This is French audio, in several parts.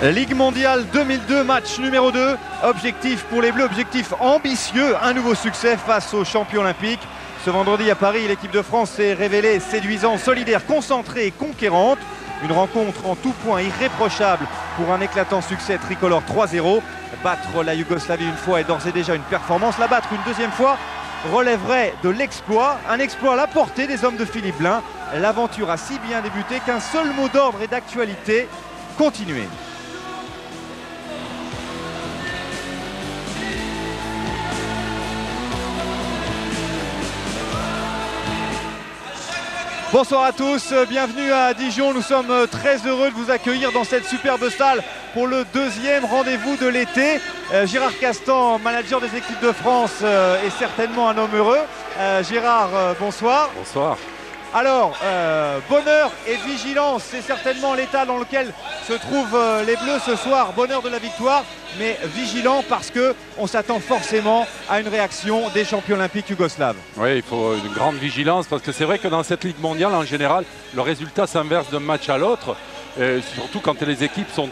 Ligue mondiale 2002, match numéro 2. Objectif pour les Bleus, objectif ambitieux, un nouveau succès face aux champions olympiques. Ce vendredi à Paris, l'équipe de France s'est révélée séduisante, solidaire, concentrée et conquérante. Une rencontre en tout point irréprochable pour un éclatant succès tricolore 3-0. Battre la Yougoslavie une fois est d'ores et déjà une performance. La battre une deuxième fois relèverait de l'exploit. Un exploit à la portée des hommes de Philippe Blain. L'aventure a si bien débuté qu'un seul mot d'ordre et d'actualité: continuer. Bonsoir à tous, bienvenue à Dijon. Nous sommes très heureux de vous accueillir dans cette superbe salle pour le deuxième rendez-vous de l'été. Gérard Castan, manager des équipes de France, est certainement un homme heureux. Gérard, bonsoir. Bonsoir. Alors, bonheur et vigilance, c'est certainement l'état dans lequel se trouvent les Bleus ce soir. Bonheur de la victoire, mais vigilant parce qu'on s'attend forcément à une réaction des champions olympiques yougoslaves. Oui, il faut une grande vigilance parce que c'est vrai que dans cette Ligue mondiale, en général, le résultat s'inverse d'un match à l'autre. Surtout quand les équipes sont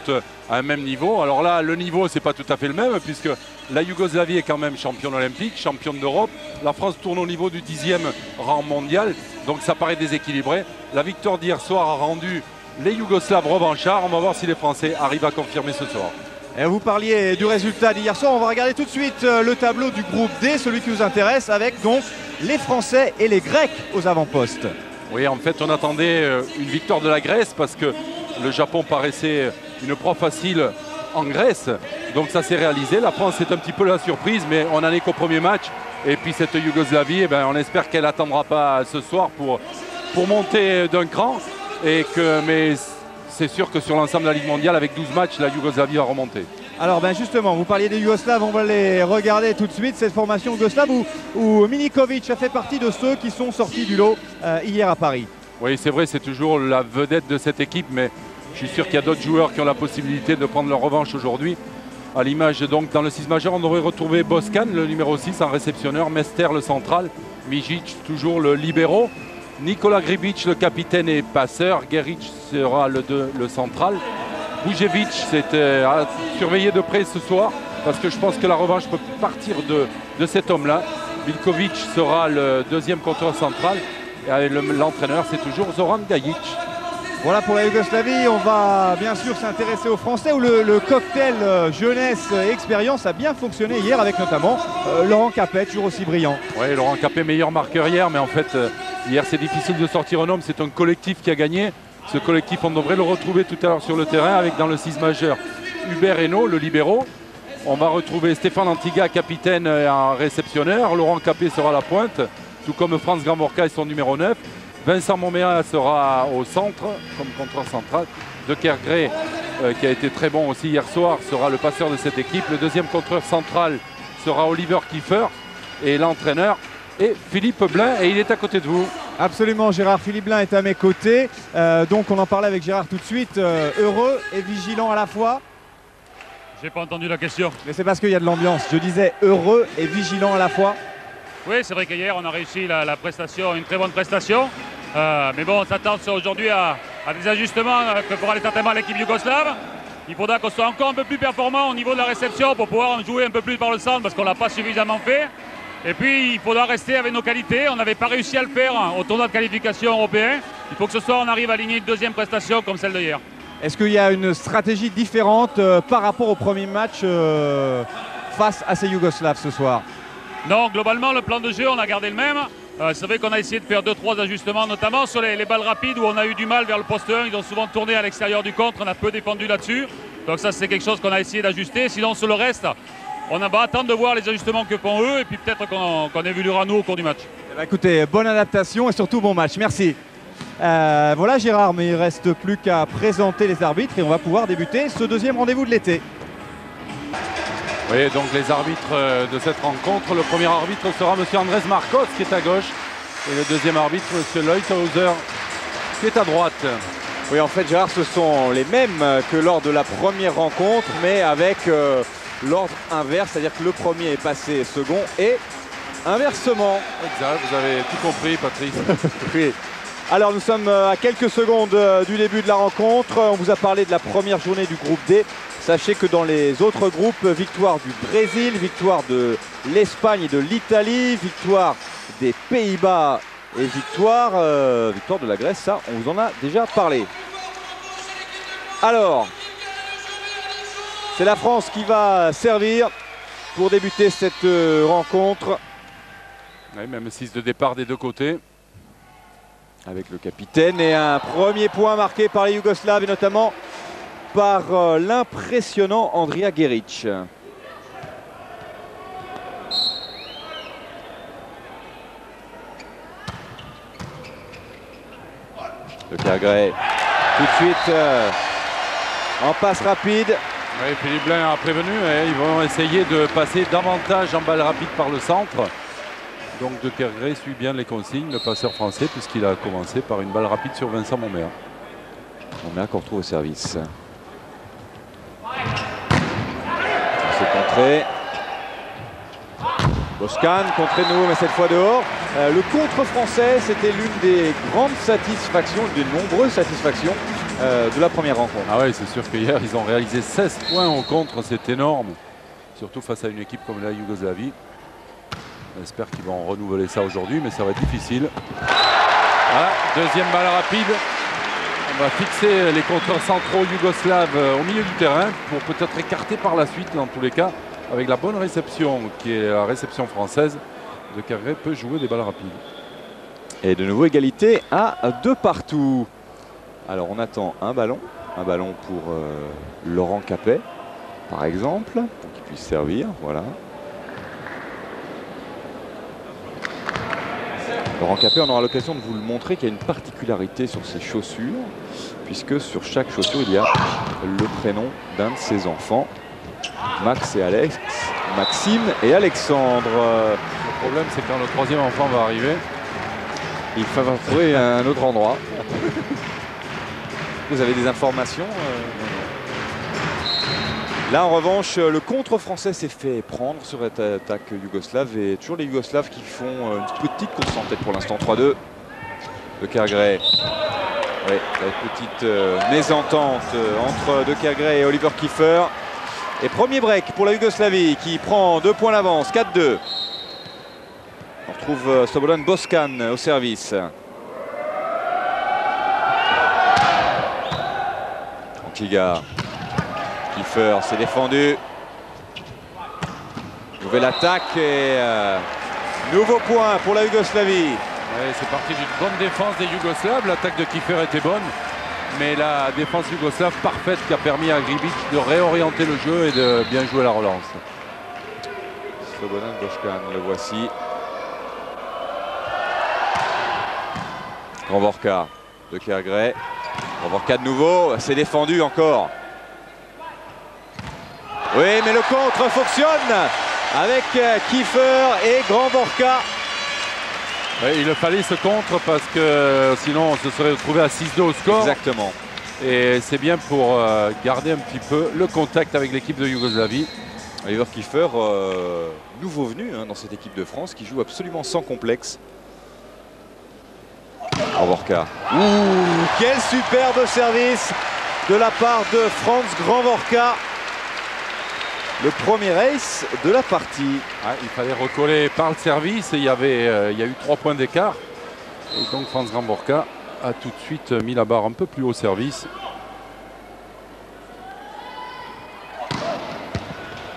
à un même niveau. Alors là, le niveau, c'est pas tout à fait le même puisque la Yougoslavie est quand même championne olympique, championne d'Europe. La France tourne au niveau du 10e rang mondial, donc ça paraît déséquilibré. La victoire d'hier soir a rendu les Yougoslaves revanchards. On va voir si les Français arrivent à confirmer ce soir. Et vous parliez du résultat d'hier soir. On va regarder tout de suite le tableau du groupe D, celui qui nous intéresse, avec donc les Français et les Grecs aux avant-postes. Oui, en fait, on attendait une victoire de la Grèce parce que le Japon paraissait une proie facile en Grèce. Donc ça s'est réalisé. La France est un petit peu la surprise, mais on n'en est qu'au premier match. Et puis cette Yougoslavie, on espère qu'elle n'attendra pas ce soir pour monter d'un cran. Mais c'est sûr que sur l'ensemble de la Ligue mondiale, avec 12 matchs, la Yougoslavie va remonter. Alors justement, vous parliez des Yougoslaves, on va les regarder tout de suite. Cette formation yougoslave où Milinkovic a fait partie de ceux qui sont sortis du lot hier à Paris. Oui, c'est vrai, c'est toujours la vedette de cette équipe, mais je suis sûr qu'il y a d'autres joueurs qui ont la possibilité de prendre leur revanche aujourd'hui. À l'image, donc, dans le 6 majeur, on aurait retrouvé Boscan, le numéro 6 en réceptionneur, Mester, le central, Mijic, toujours le libéro, Nikola Gribic, le capitaine et passeur, Geric sera le central. Bujevic, c'était à surveiller de près ce soir, parce que je pense que la revanche peut partir de cet homme-là. Milinkovic sera le deuxième contrôleur central. Et l'entraîneur, c'est toujours Zoran Gajic. Voilà pour la Yougoslavie. On va bien sûr s'intéresser aux Français où le cocktail jeunesse et expérience a bien fonctionné hier avec notamment Laurent Capet, toujours aussi brillant. Oui, Laurent Capet, meilleur marqueur hier, mais en fait, hier c'est difficile de sortir un homme. C'est un collectif qui a gagné. Ce collectif, on devrait le retrouver tout à l'heure sur le terrain avec dans le 6 majeur Hubert Hainaut, le libéro. On va retrouver Stéphane Antiga, capitaine et un réceptionneur. Laurent Capet sera à la pointe, tout comme Franz Gramborka et son numéro 9. Vincent Moméa sera au centre, comme contrôleur central. De Kergray, qui a été très bon aussi hier soir, sera le passeur de cette équipe. Le deuxième contrôleur central sera Oliver Kiefer. Et l'entraîneur est Philippe Blain, et il est à côté de vous. Absolument, Gérard. Philippe Blain est à mes côtés. Donc on en parlait avec Gérard tout de suite. Heureux et vigilant à la fois. J'ai pas entendu la question. Mais c'est parce qu'il y a de l'ambiance. Je disais heureux et vigilant à la fois. Oui, c'est vrai qu'hier, on a réussi la prestation, une très bonne prestation. Mais bon, on s'attend aujourd'hui à des ajustements que fera certainement l'équipe yougoslave. Il faudra qu'on soit encore un peu plus performant au niveau de la réception pour pouvoir jouer un peu plus par le centre parce qu'on ne l'a pas suffisamment fait. Et puis, il faudra rester avec nos qualités. On n'avait pas réussi à le faire au tournoi de qualification européen. Il faut que ce soir, on arrive à aligner une deuxième prestation comme celle de hier. Est-ce qu'il y a une stratégie différente par rapport au premier match face à ces Yougoslaves ce soir? Non, globalement, le plan de jeu, on a gardé le même. C'est vrai qu'on a essayé de faire 2-3 ajustements, notamment sur les balles rapides où on a eu du mal vers le poste 1. Ils ont souvent tourné à l'extérieur du contre, on a peu défendu là-dessus. Donc ça, c'est quelque chose qu'on a essayé d'ajuster. Sinon, sur le reste, on va attendre de voir les ajustements que font eux et puis peut-être qu'on évoluera nous au cours du match. Écoutez, bonne adaptation et surtout bon match. Merci. Voilà Gérard, mais il ne reste plus qu'à présenter les arbitres et on va pouvoir débuter ce deuxième rendez-vous de l'été. Oui, donc les arbitres de cette rencontre. Le premier arbitre sera M. Andrés Marcos qui est à gauche. Et le deuxième arbitre, M. Leuthauser qui est à droite. Oui, en fait, Gérard, ce sont les mêmes que lors de la première rencontre, mais avec l'ordre inverse, c'est-à-dire que le premier est passé second et inversement. Exact, vous avez tout compris, Patrice. Oui. Alors nous sommes à quelques secondes du début de la rencontre. On vous a parlé de la première journée du groupe D. Sachez que dans les autres groupes, victoire du Brésil, victoire de l'Espagne et de l'Italie, victoire des Pays-Bas et victoire de la Grèce. Ça, on vous en a déjà parlé. Alors, c'est la France qui va servir pour débuter cette rencontre. Oui, même 6 de départ des deux côtés. Avec le capitaine et un premier point marqué par les Yougoslaves et notamment par l'impressionnant Andrija Geric. Le Kergray tout de suite en passe rapide. Oui, Philippe Blain a prévenu, ils vont essayer de passer davantage en balle rapide par le centre. Donc De Kergray suit bien les consignes, le passeur français, puisqu'il a commencé par une balle rapide sur Vincent Momea. Momea qu'on retrouve au service. C'est contré. Boscan contré de nouveau, mais cette fois dehors. Le contre français, c'était l'une des grandes satisfactions, des nombreuses satisfactions de la première rencontre. Ah oui, c'est sûr qu'hier, ils ont réalisé 16 points au contre, c'est énorme. Surtout face à une équipe comme la Yougoslavie. J'espère qu'ils vont renouveler ça aujourd'hui, mais ça va être difficile. Voilà, deuxième balle rapide. On va fixer les contreurs centraux yougoslaves au milieu du terrain pour peut-être écarter par la suite, dans tous les cas, avec la bonne réception qui est la réception française. De Kergray peut jouer des balles rapides. Et de nouveau égalité à 2 partout. Alors on attend un ballon pour Laurent Capet, par exemple, pour qu'il puisse servir. Voilà. Laurent Capet, on aura l'occasion de vous le montrer qu'il y a une particularité sur ses chaussures, puisque sur chaque chaussure, il y a le prénom d'un de ses enfants. Max et Alex, Maxime et Alexandre. Le problème, c'est que quand le troisième enfant va arriver, il va trouver un autre endroit. Vous avez des informations Là, en revanche, le contre français s'est fait prendre sur cette attaque yougoslave et toujours les Yougoslaves qui font une petite course en tête pour l'instant. 3-2. De Kergray. Oui, la petite mésentente entre De Kergray et Oliver Kiefer. Et premier break pour la Yougoslavie qui prend 2 points d'avance. 4-2. On retrouve Slobodan Boscan au service. Antiga. Kiefer s'est défendu. Nouvelle attaque et nouveau point pour la Yougoslavie. Ouais, c'est parti d'une bonne défense des Yougoslaves. L'attaque de Kiefer était bonne, mais la défense yougoslave parfaite qui a permis à Gribic de réorienter le jeu et de bien jouer la relance. Slobodan Boscan, le voici. Gromborka de Kergray. Gromborka de nouveau, c'est défendu encore. Oui, mais le contre fonctionne avec Kiefer et Gromborka. Oui, il fallait ce contre parce que sinon on se serait retrouvé à 6-2 au score. Exactement. Et c'est bien pour garder un petit peu le contact avec l'équipe de Yougoslavie. Oliver Kiefer, nouveau venu dans cette équipe de France qui joue absolument sans complexe. Gromborka. Quel superbe service de la part de Franz Gromborka. Le premier ace de la partie. Ah, il fallait recoller par le service et il y a eu 3 points d'écart. Et donc Franz Gromborka a tout de suite mis la barre un peu plus haut au service.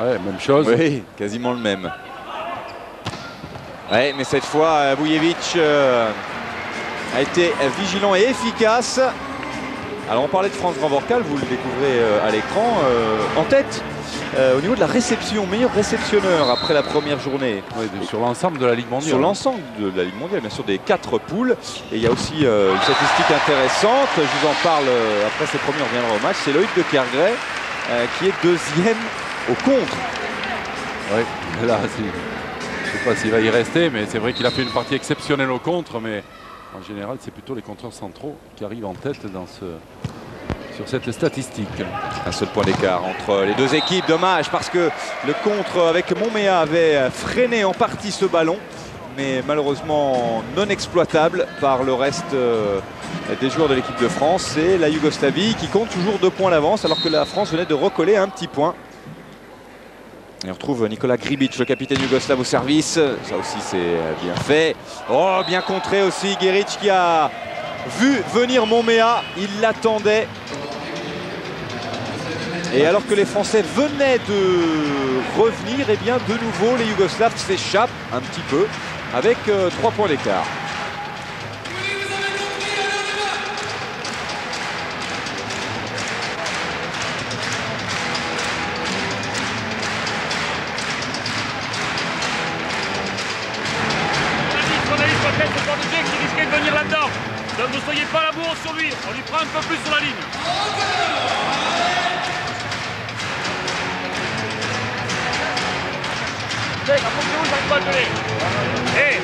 Ouais, même chose. Oui, quasiment le même. Ouais, mais cette fois, Vujevic a été vigilant et efficace. Alors on parlait de Franz Gromborka, vous le découvrez à l'écran, en tête. Au niveau de la réception, meilleur réceptionneur après la première journée. Oui, sur l'ensemble de la Ligue mondiale. Sur l'ensemble de la Ligue mondiale, bien sûr, des 4 poules. Et il y a aussi une statistique intéressante, je vous en parle après ces premiers, on reviendra au match. C'est Loïc de Kergray qui est 2e au contre. Oui, là, je ne sais pas s'il va y rester, mais c'est vrai qu'il a fait une partie exceptionnelle au contre, mais en général, c'est plutôt les contreurs centraux qui arrivent en tête sur cette statistique. Un seul point d'écart entre les deux équipes. Dommage parce que le contre avec Momea avait freiné en partie ce ballon. mais malheureusement non exploitable par le reste des joueurs de l'équipe de France. C'est la Yougoslavie qui compte toujours 2 points d'avance alors que la France venait de recoller un petit point. Et on retrouve Nikola Gribic, le capitaine yougoslave au service. Ça aussi c'est bien fait. Oh, bien contré aussi Geric qui a vu venir Momea. Il l'attendait. Et alors que les Français venaient de revenir, et bien de nouveau les Yougoslaves s'échappent un petit peu avec 3 points d'écart. Qui risquait de venir là-dedans. Donc ne soyez pas la bourre sur lui, on lui prend un peu plus sur la ligne. Et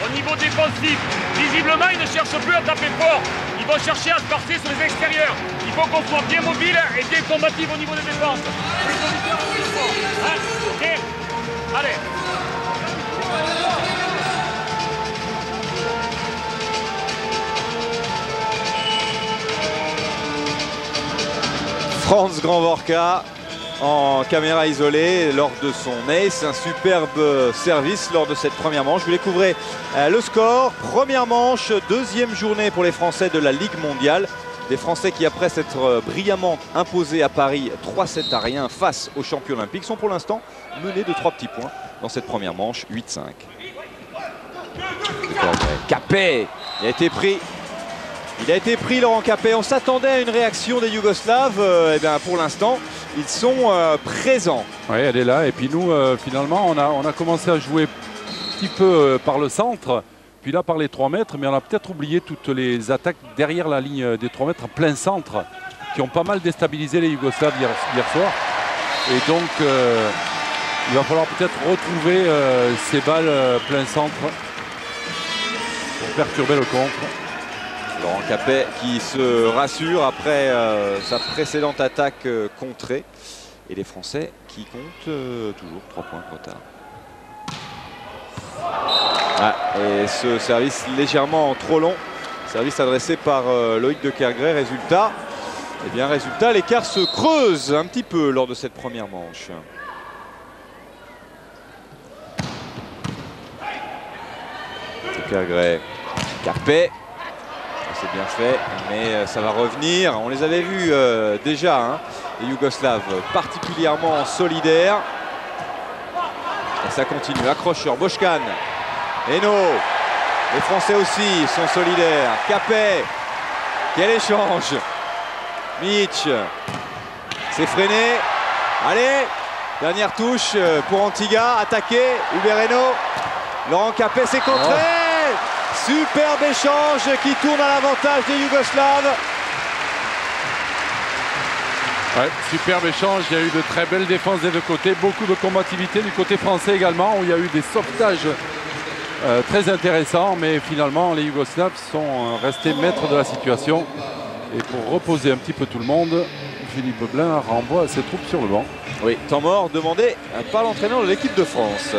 au niveau défensif, visiblement il ne cherche plus à taper fort. Il va chercher à se passer sur les extérieurs. Il faut qu'on soit bien mobile et bien combatif au niveau des défenses. Hein? Ok. Allez. Franz Grandvorka en caméra isolée lors de son ace, un superbe service lors de cette première manche. Vous découvrez le score, première manche, deuxième journée pour les Français de la Ligue mondiale. Des Français qui, après s'être brillamment imposés à Paris 3-7-1 face aux champions olympiques, sont pour l'instant menés de 3 petits points dans cette première manche, 8-5. Capet, il a été pris. Il a été pris, Laurent Capet. On s'attendait à une réaction des Yougoslaves. Eh bien, pour l'instant, ils sont présents. Oui, elle est là. Et puis nous, finalement, on a commencé à jouer un petit peu par le centre, puis là par les 3 mètres. Mais on a peut-être oublié toutes les attaques derrière la ligne des 3 mètres en plein centre, qui ont pas mal déstabilisé les Yougoslaves hier soir. Et donc, il va falloir peut-être retrouver ces balles plein centre pour perturber le contre. Laurent Capet qui se rassure après sa précédente attaque contrée. Et les Français qui comptent toujours 3 points de retard. Ah, et ce service légèrement trop long. Service adressé par Loïc de Kergray. Résultat, eh bien, l'écart se creuse un petit peu lors de cette première manche. De Kergray, Capet. C'est bien fait, mais ça va revenir. On les avait vus déjà, hein, les Yougoslaves, particulièrement solidaires. Et ça continue. Accrocheur, Boškan, Eno. Les Français aussi sont solidaires. Capet, quel échange. Mitch, c'est freiné. Allez, dernière touche pour Antiga. Attaqué, Hubert Eno. Laurent Capet, c'est contré. Superbe échange qui tourne à l'avantage des Yougoslaves. Ouais, superbe échange, il y a eu de très belles défenses des deux côtés, beaucoup de combativité du côté français également, où il y a eu des sauvetages très intéressants, mais finalement les Yougoslaves sont restés maîtres de la situation. Et pour reposer un petit peu tout le monde, Philippe Blain renvoie ses troupes sur le banc. Oui, temps mort demandé par l'entraîneur de l'équipe de France.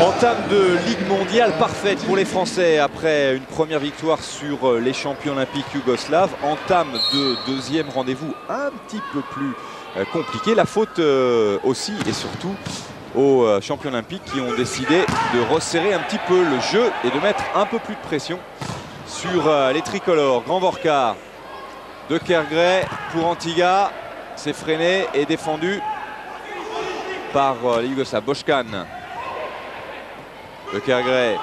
Entame de Ligue mondiale parfaite pour les Français après une première victoire sur les champions olympiques yougoslaves. Entame de deuxième rendez-vous un petit peu plus compliqué. La faute aussi et surtout aux champions olympiques qui ont décidé de resserrer un petit peu le jeu et de mettre un peu plus de pression sur les tricolores. Grandvorka, de Kergray pour Antiga. C'est freiné et défendu par les Yougoslaves. Boškan. De Kergray,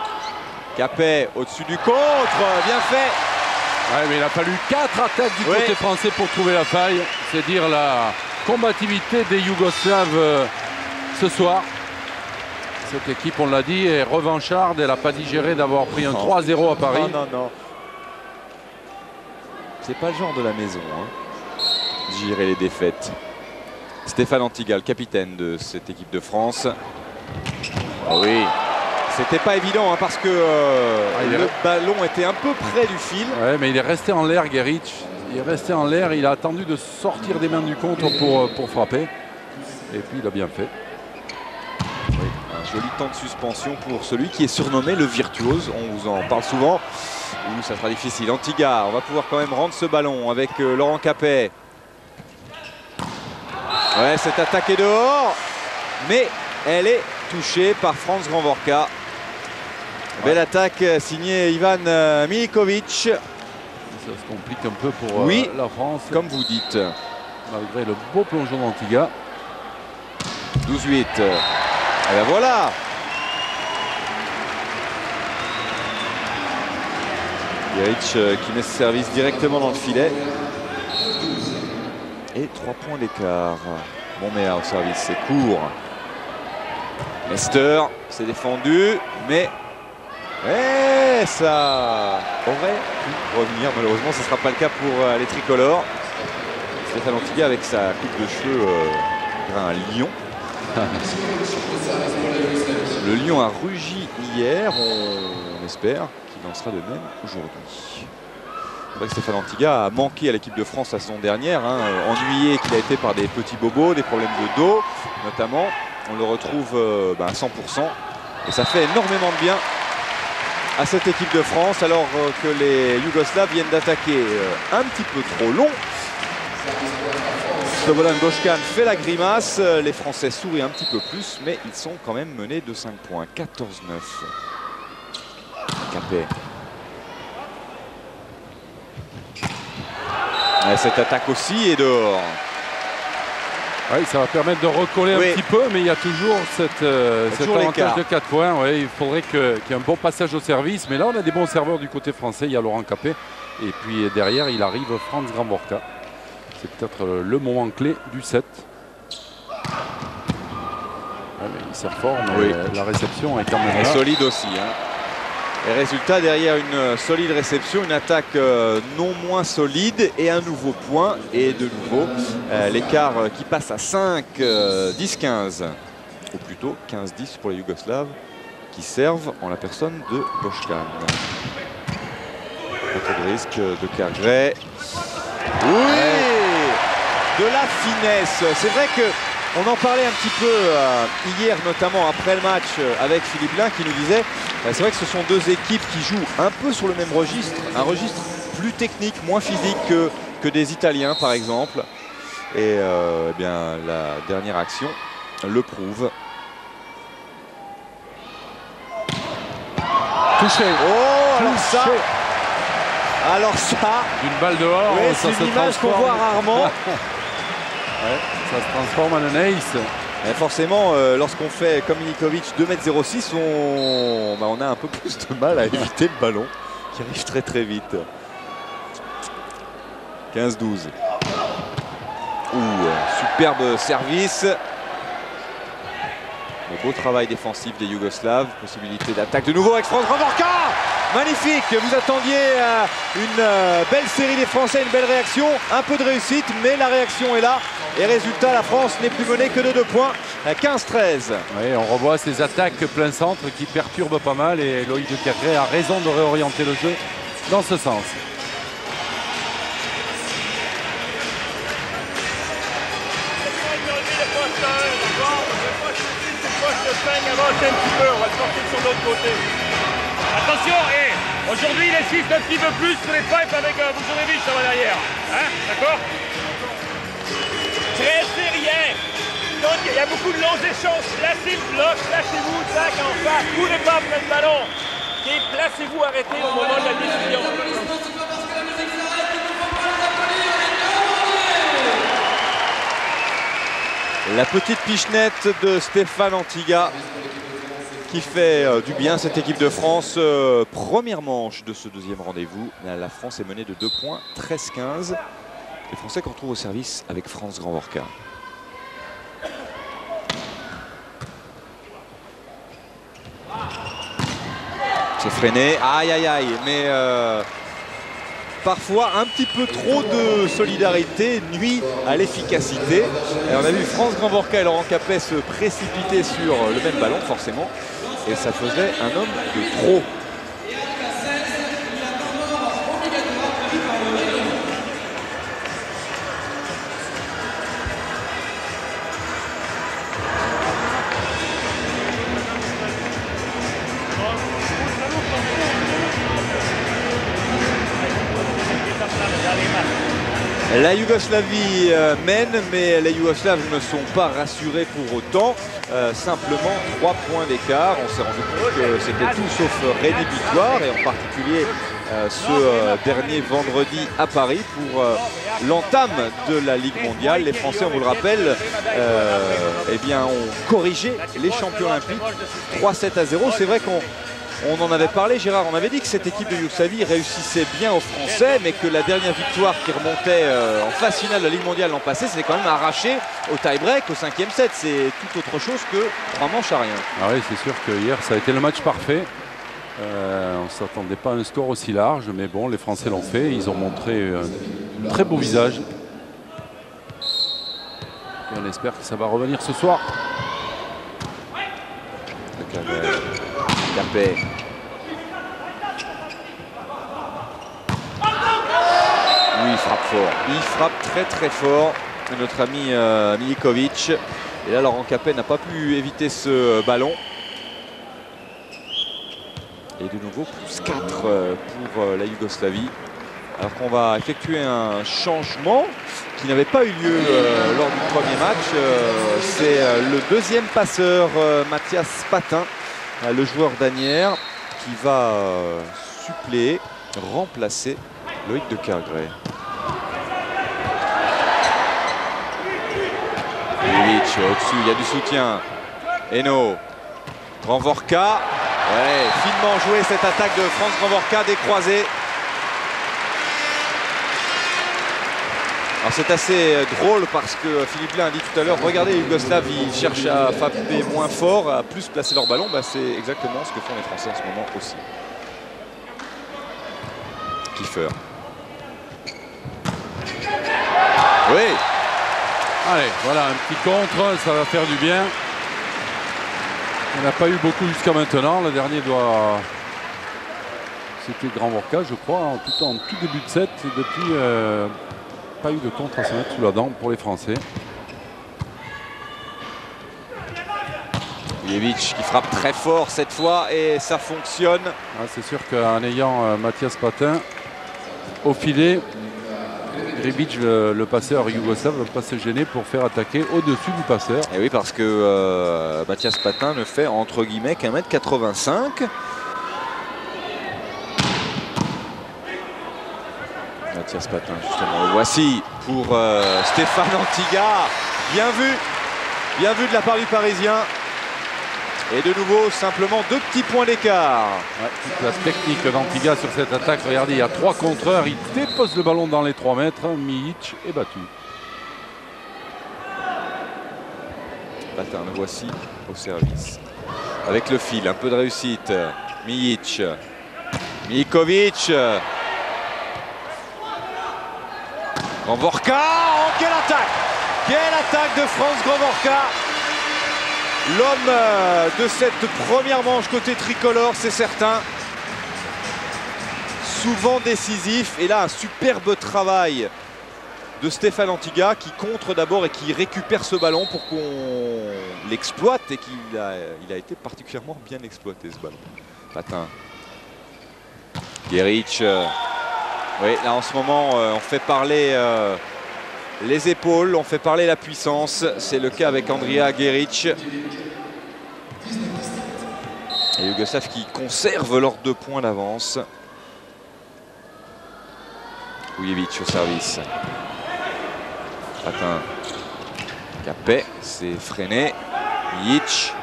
Capet au-dessus du contre, bien fait. Ouais, mais il a fallu 4 attaques du côté français pour trouver la faille. c'est dire la combativité des Yougoslaves ce soir. Cette équipe, on l'a dit, est revancharde. Elle n'a pas digéré d'avoir pris un 3-0 à Paris. Non, non, non. C'est pas le genre de la maison, hein. Digérer les défaites. Stéphane Antiga, le capitaine de cette équipe de France. Ah oui. C'était pas évident, hein, parce que le ballon était un peu près du fil. Ouais, mais il est resté en l'air, Guerich. Il est resté en l'air. Il a attendu de sortir des mains du contre pour frapper. Et puis il a bien fait. Oui, un joli temps de suspension pour celui qui est surnommé le virtuose. On vous en parle souvent. Ouh, ça sera difficile. Antiga, on va pouvoir quand même rendre ce ballon avec Laurent Capet. Ouais, cette attaque est dehors, mais elle est touchée par Franz Grandvorka. Belle attaque signée Ivan Milikovic. Ça se complique un peu pour la France. Comme vous dites. Malgré le beau plongeon d'Antiga. 12-8. Et ben voilà. Guerich qui met ce service directement dans le filet. Et 3 points d'écart. Bon, mais au service, c'est court. Lester s'est défendu, mais ça aurait pu revenir. Malheureusement, ce ne sera pas le cas pour les tricolores. Stéphane Antiga avec sa coupe de cheveux un lion. Le lion a rugi hier, on espère qu'il en sera de même aujourd'hui. C'est vrai que Stéphane Antiga a manqué à l'équipe de France la saison dernière, hein, ennuyé qu'il a été par des petits bobos, des problèmes de dos notamment. On le retrouve à 100% et ça fait énormément de bien à cette équipe de France alors que les Yougoslaves viennent d'attaquer un petit peu trop long. Slobodan Boškan fait la grimace, les Français sourient un petit peu plus, mais ils sont quand même menés de 5 points, 14-9. Capet. Et cette attaque aussi est dehors. Oui, ça va permettre de recoller un petit peu, mais il y a toujours cet avantage de 4 points. Ouais, il faudrait qu'il y ait un bon passage au service, mais là on a des bons serveurs du côté français. Il y a Laurent Capet, et puis derrière il arrive Franz Grandvorka. C'est peut-être le moment clé du set. Ouais, mais il sert fort, mais la réception est quand même là. Solide aussi. Hein. Et résultat, derrière une solide réception, une attaque non moins solide et un nouveau point. Et de nouveau, l'écart qui passe à 5, 10-15. Ou plutôt 15-10 pour les Yougoslaves qui servent en la personne de Boškan. Pas de risque de Cargret. Oui, de la finesse. C'est vrai que on en parlait un petit peu hier, notamment après le match avec Philippe Lin qui nous disait c'est vrai que ce sont deux équipes qui jouent un peu sur le même registre, un registre plus technique, moins physique que des Italiens par exemple. Et eh bien la dernière action le prouve. Touché. Oh, alors ça, une balle dehors, ouais, ça c'est une image qu'on voit rarement. Ouais, ça se transforme en un ace. Et forcément, lorsqu'on fait comme Milikovic 2,06 m, on a un peu plus de mal à éviter le ballon qui arrive très très vite. 15-12. Superbe service. Le beau travail défensif des Yougoslaves. Possibilité d'attaque de nouveau avec Franz Grandvorka. Magnifique, vous attendiez une belle série des Français, une belle réaction, un peu de réussite, mais la réaction est là. Et résultat, la France n'est plus menée que de 2 points, 15-13. Oui, on revoit ces attaques plein centre qui perturbent pas mal et Loïc de Kerkré a raison de réorienter le jeu dans ce sens. Un petit peu, on va le sortir sur l'autre côté. Attention, aujourd'hui il insiste un petit peu plus sur les pipes avec Vujorevic ça va derrière. Hein, d'accord? Très sérieux. Donc il y a beaucoup de longs échanges. Placez le bloc, placez-vous, tac en face. Courez pas après le ballon. Et placez-vous, arrêtez au moment de la décision. La petite pichenette de Stéphane Antiga qui fait du bien à cette équipe de France. Première manche de ce deuxième rendez-vous. La France est menée de 2 points, 13-15. Les Français qu'on retrouve au service avec Franz Grandvorka. C'est freiné, aïe aïe aïe, mais parfois un petit peu trop de solidarité nuit à l'efficacité. Et on a vu Franz Grandvorka et Laurent Capet se précipiter sur le même ballon forcément. Et ça faisait un homme de trop. La Yougoslavie mène, mais les Yougoslaves ne sont pas rassurés pour autant. Simplement 3 points d'écart. On s'est rendu compte que c'était tout sauf rédhibitoire, et en particulier ce dernier vendredi à Paris pour l'entame de la Ligue mondiale. Les Français, on vous le rappelle, eh bien, ont corrigé les champions olympiques 3-7-0. C'est vrai qu'on en avait parlé, Gérard, on avait dit que cette équipe de Yougoslavie réussissait bien aux Français, mais que la dernière victoire qui remontait en phase finale de la Ligue mondiale l'an passé, c'était quand même arraché au tie-break, au 5e set. C'est tout autre chose que 3 manches à rien. Ah oui, c'est sûr que hier, ça a été le match parfait. On ne s'attendait pas à un score aussi large, mais bon, les Français l'ont fait. Ils ont montré un très beau visage. Et on espère que ça va revenir ce soir. Capet. Oui, il frappe fort. Il frappe très très fort. Notre ami Milikovic. Et là, Laurent Capet n'a pas pu éviter ce ballon. Et de nouveau, plus 4 pour la Yougoslavie. Alors qu'on va effectuer un changement qui n'avait pas eu lieu lors du premier match. C'est le deuxième passeur, Mathias Patin, le joueur d'Anières, qui va suppléer, remplacer Loïc de Kergray. Ilic au-dessus, il y a du soutien. Eno, Grandvorka. Ouais, finement joué cette attaque de Franz Grandvorka, des croisés. Alors c'est assez drôle parce que Philippe Blain a dit tout à l'heure, regardez les Yougoslaves, ils cherchent à frapper moins fort, à plus placer leur ballon. Bah, c'est exactement ce que font les Français en ce moment aussi. Kiefer. Oui. Allez, voilà, un petit contre, ça va faire du bien. On n'a pas eu beaucoup jusqu'à maintenant. Le dernier doit... C'était Grandvorka, je crois, en tout début de set. Depuis, pas eu de contre à se mettre sous la dent pour les Français. Ujevic qui frappe très fort cette fois et ça fonctionne. Ah, c'est sûr qu'en ayant Mathias Patin au filet, Gribic, le passeur yougoslave, ne va pas se gêner pour faire attaquer au-dessus du passeur. Et oui, parce que Mathias Patin ne fait entre guillemets qu'1 m 85. Mathias Patin, justement, le voici pour Stéphane Antiga. Bien vu de la part du Parisien. Et de nouveau, simplement 2 petits points d'écart. Ouais, toute la technique d'Antiga sur cette attaque. Regardez, il y a 3 contreurs. Il dépose le ballon dans les 3 mètres. Mihic est battu. Patin, le voici au service. Avec le fil, un peu de réussite. Mihic. Milikovic. Grandvorka. Oh, quelle attaque! Quelle attaque de Franz Grandvorka! L'homme de cette première manche côté tricolore, c'est certain. Souvent décisif. Et là, un superbe travail de Stéphane Antiga qui contre d'abord et qui récupère ce ballon pour qu'on l'exploite. Et qu'il a été particulièrement bien exploité, ce ballon. Patin. Geric. Oui, là en ce moment, on fait parler les épaules, on fait parler la puissance. C'est le cas avec Andrija Geric. Et Yougoslav qui conserve leurs 2 points d'avance. Ujevic au service. Patin. Capet, c'est freiné. Mihic.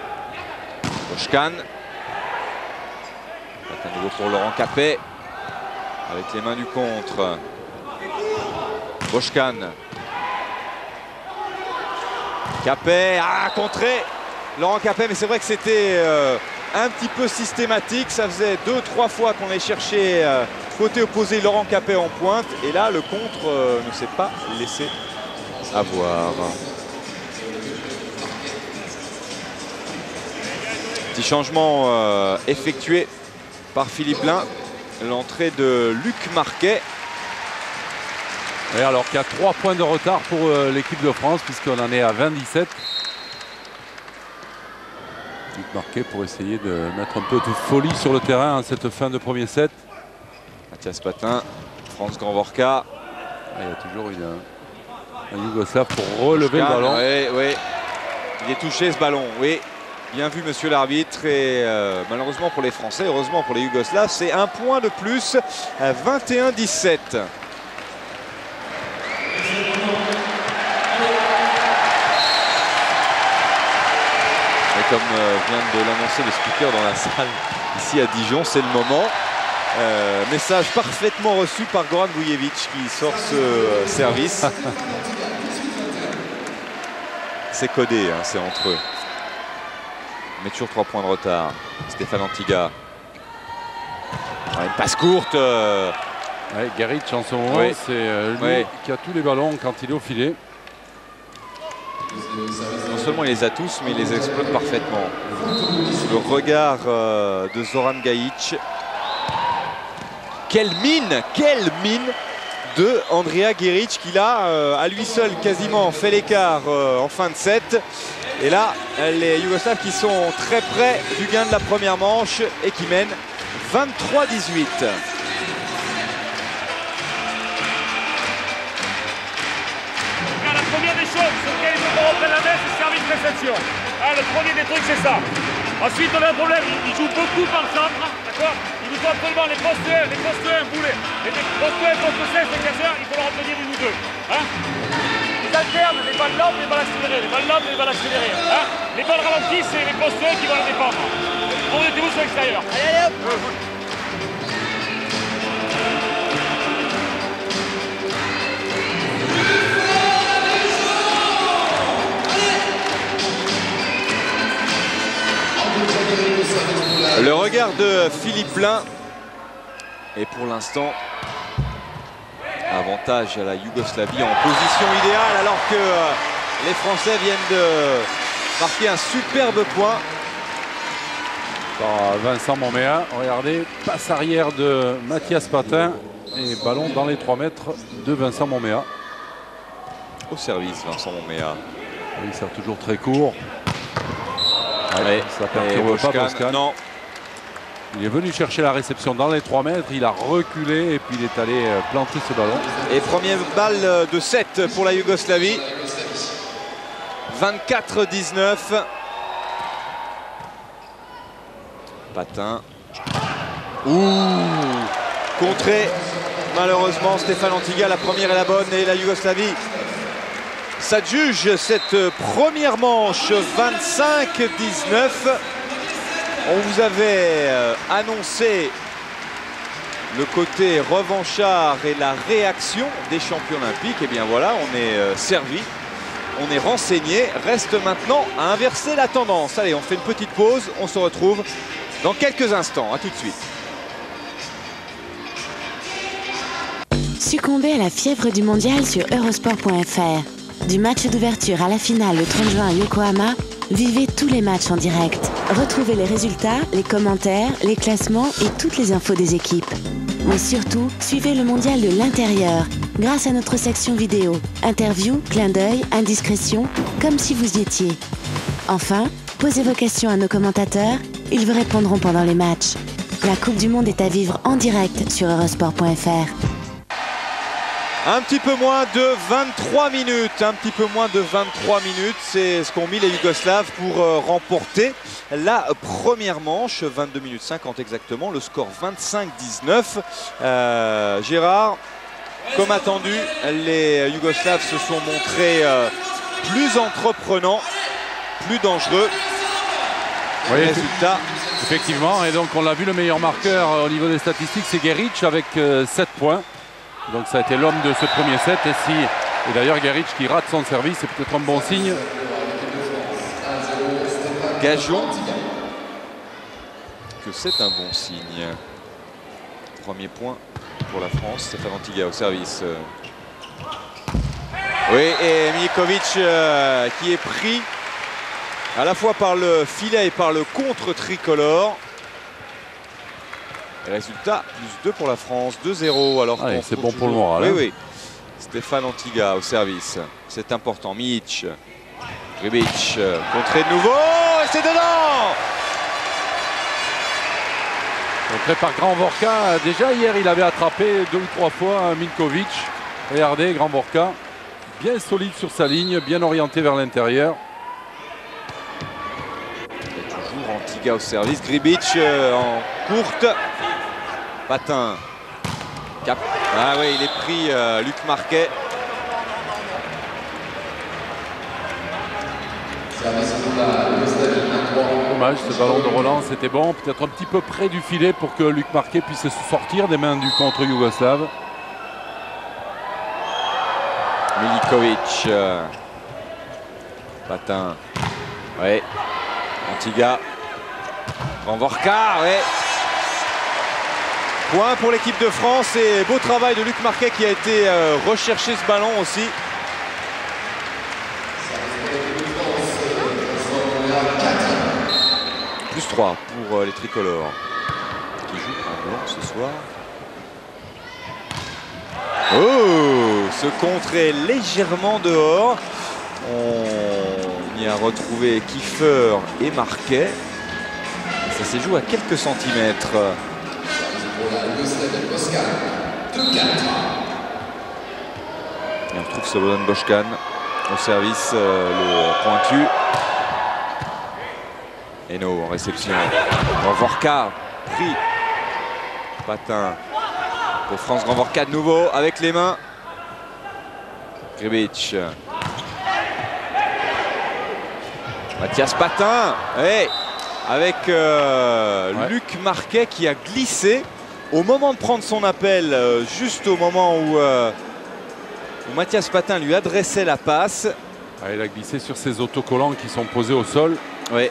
Koshkan. Patin nouveau pour Laurent Capet. Avec les mains du contre. Boškan. Capet, contré Laurent Capet, mais c'est vrai que c'était un petit peu systématique. Ça faisait 2-3 fois qu'on allait chercher côté opposé Laurent Capet en pointe. Et là, le contre ne s'est pas laissé avoir. Petit changement effectué par Philippe Blain. L'entrée de Luc Marquet. Et alors qu'il y a 3 points de retard pour l'équipe de France, puisqu'on en est à 20-17. Luc Marquet pour essayer de mettre un peu de folie sur le terrain en cette fin de premier set. Mathias Patin, Franz Grandvorka. Il y a toujours un Yougoslave pour relever le ballon. Oui. Il est touché ce ballon, oui. Bien vu, monsieur l'arbitre. Et malheureusement pour les Français, heureusement pour les Yougoslaves, c'est un point de plus, 21-17. Et comme vient de l'annoncer le speaker dans la salle ici à Dijon, c'est le moment. Message parfaitement reçu par Goran Vujević qui sort ce service. C'est codé, hein, c'est entre eux. Mais toujours 3 points de retard. Stéphane Antiga. Une passe courte. Geric en ce moment, c'est lui qui a tous les ballons quand il est au filet. Non seulement il les a tous, mais il les exploite parfaitement. Le regard de Zoran Gajic. Quelle mine de Andrea Geric qui là, à lui seul, quasiment fait l'écart en fin de set. Et là, les Yougoslaves qui sont très près du gain de la première manche et qui mènent 23-18. La première des choses sur lesquelles il faut reprendre la main, c'est service-réception. Le premier des trucs, c'est ça. Ensuite, on a un problème, ils jouent beaucoup par centre, d'accord? Il nous faut absolument les postes 1, les postes 1 boulets. Les postes 1, postes 16, les casseurs, il faut leur en tenir une ou deux. Hein? Ils alternent les balles lentes, les balles accélérées, les balles lentes, les balles accélérées. Hein? Les balles ralenties, c'est les postes 1 qui vont la défendre. Remettez-vous sur l'extérieur. Allez, hop! Le regard de Philippe Blain. Et pour l'instant, avantage à la Yougoslavie en position idéale alors que les Français viennent de marquer un superbe point. Par Vincent Momea, regardez, passe arrière de Mathias Patin et ballon dans les 3 mètres de Vincent Momea. Au service, Vincent Momea. Il sert toujours très court. Ouais, ça perturbe pas Boškan. Non. Il est venu chercher la réception dans les 3 mètres, il a reculé et puis il est allé planter ce ballon. Et première balle de 7 pour la Yougoslavie. 24-19. Patin. Contré. Malheureusement, Stéphane Antiga, la première est la bonne et la Yougoslavie s'adjuge cette première manche 25-19. On vous avait annoncé le côté revanchard et la réaction des champions olympiques. Et bien voilà, on est servi, on est renseigné. Reste maintenant à inverser la tendance. Allez, on fait une petite pause, on se retrouve dans quelques instants. À tout de suite. Succombez à la fièvre du mondial sur Eurosport.fr. Du match d'ouverture à la finale le 30 juin à Yokohama, vivez tous les matchs en direct. Retrouvez les résultats, les commentaires, les classements et toutes les infos des équipes. Mais surtout, suivez le mondial de l'intérieur grâce à notre section vidéo. Interviews, clins d'œil, indiscrétions, comme si vous y étiez. Enfin, posez vos questions à nos commentateurs, ils vous répondront pendant les matchs. La Coupe du Monde est à vivre en direct sur Eurosport.fr. Un petit peu moins de 23 minutes. Un petit peu moins de 23 minutes. C'est ce qu'ont mis les Yougoslaves pour remporter la première manche. 22 minutes 50 exactement. Le score 25-19. Gérard, comme attendu, les Yougoslaves se sont montrés plus entreprenants, plus dangereux. Oui, résultat. Effectivement. Et donc on l'a vu, le meilleur marqueur au niveau des statistiques, c'est Geric avec 7 points. Donc ça a été l'homme de ce premier set. Et d'ailleurs Geric qui rate son service, c'est peut-être un bon signe. Gageons que c'est un bon signe. Premier point pour la France, Stéphane Antiga au service. Oui, et Miljkovic qui est pris à la fois par le filet et par le contre tricolore. Et résultat, +2 pour la France, 2-0. Alors c'est bon pour le moral. Oui, hein. oui. Stéphane Antiga au service. C'est important. Mic. Gribic, contré de nouveau. Et c'est dedans. Contré par Grand Vorka. Déjà hier, il avait attrapé 2 ou 3 fois Miljkovic. Regardez, Grand Vorka. Bien solide sur sa ligne, bien orienté vers l'intérieur. Et toujours Antiga au service. Gribic en courte. Patin. Cap. Ah oui, il est pris, Luc Marquet. Dommage, ce ballon de relance était bon. Peut-être un petit peu près du filet pour que Luc Marquet puisse se sortir des mains du contre-yougoslave. Miljkovic. Patin. Ouais. Antiga. Grand Vorka. Ouais. Point pour l'équipe de France et beau travail de Luc Marquet qui a été rechercher ce ballon aussi. +3 pour les tricolores qui jouent en blanc ce soir. Oh, ce contre est légèrement dehors. On y a retrouvé Kiefer et Marquet. Ça s'est joué à quelques centimètres. Et on retrouve Slobodan Boscan au service, le pointu. Eno en réception. Grand Vorka pris. Patin pour France. Grand Vorka de nouveau avec les mains. Gribic. Mathias Patin. Hey, avec Luc Marquet qui a glissé au moment de prendre son appel, juste au moment où Mathias Patin lui adressait la passe. Il a glissé sur ses autocollants qui sont posés au sol. Ouais.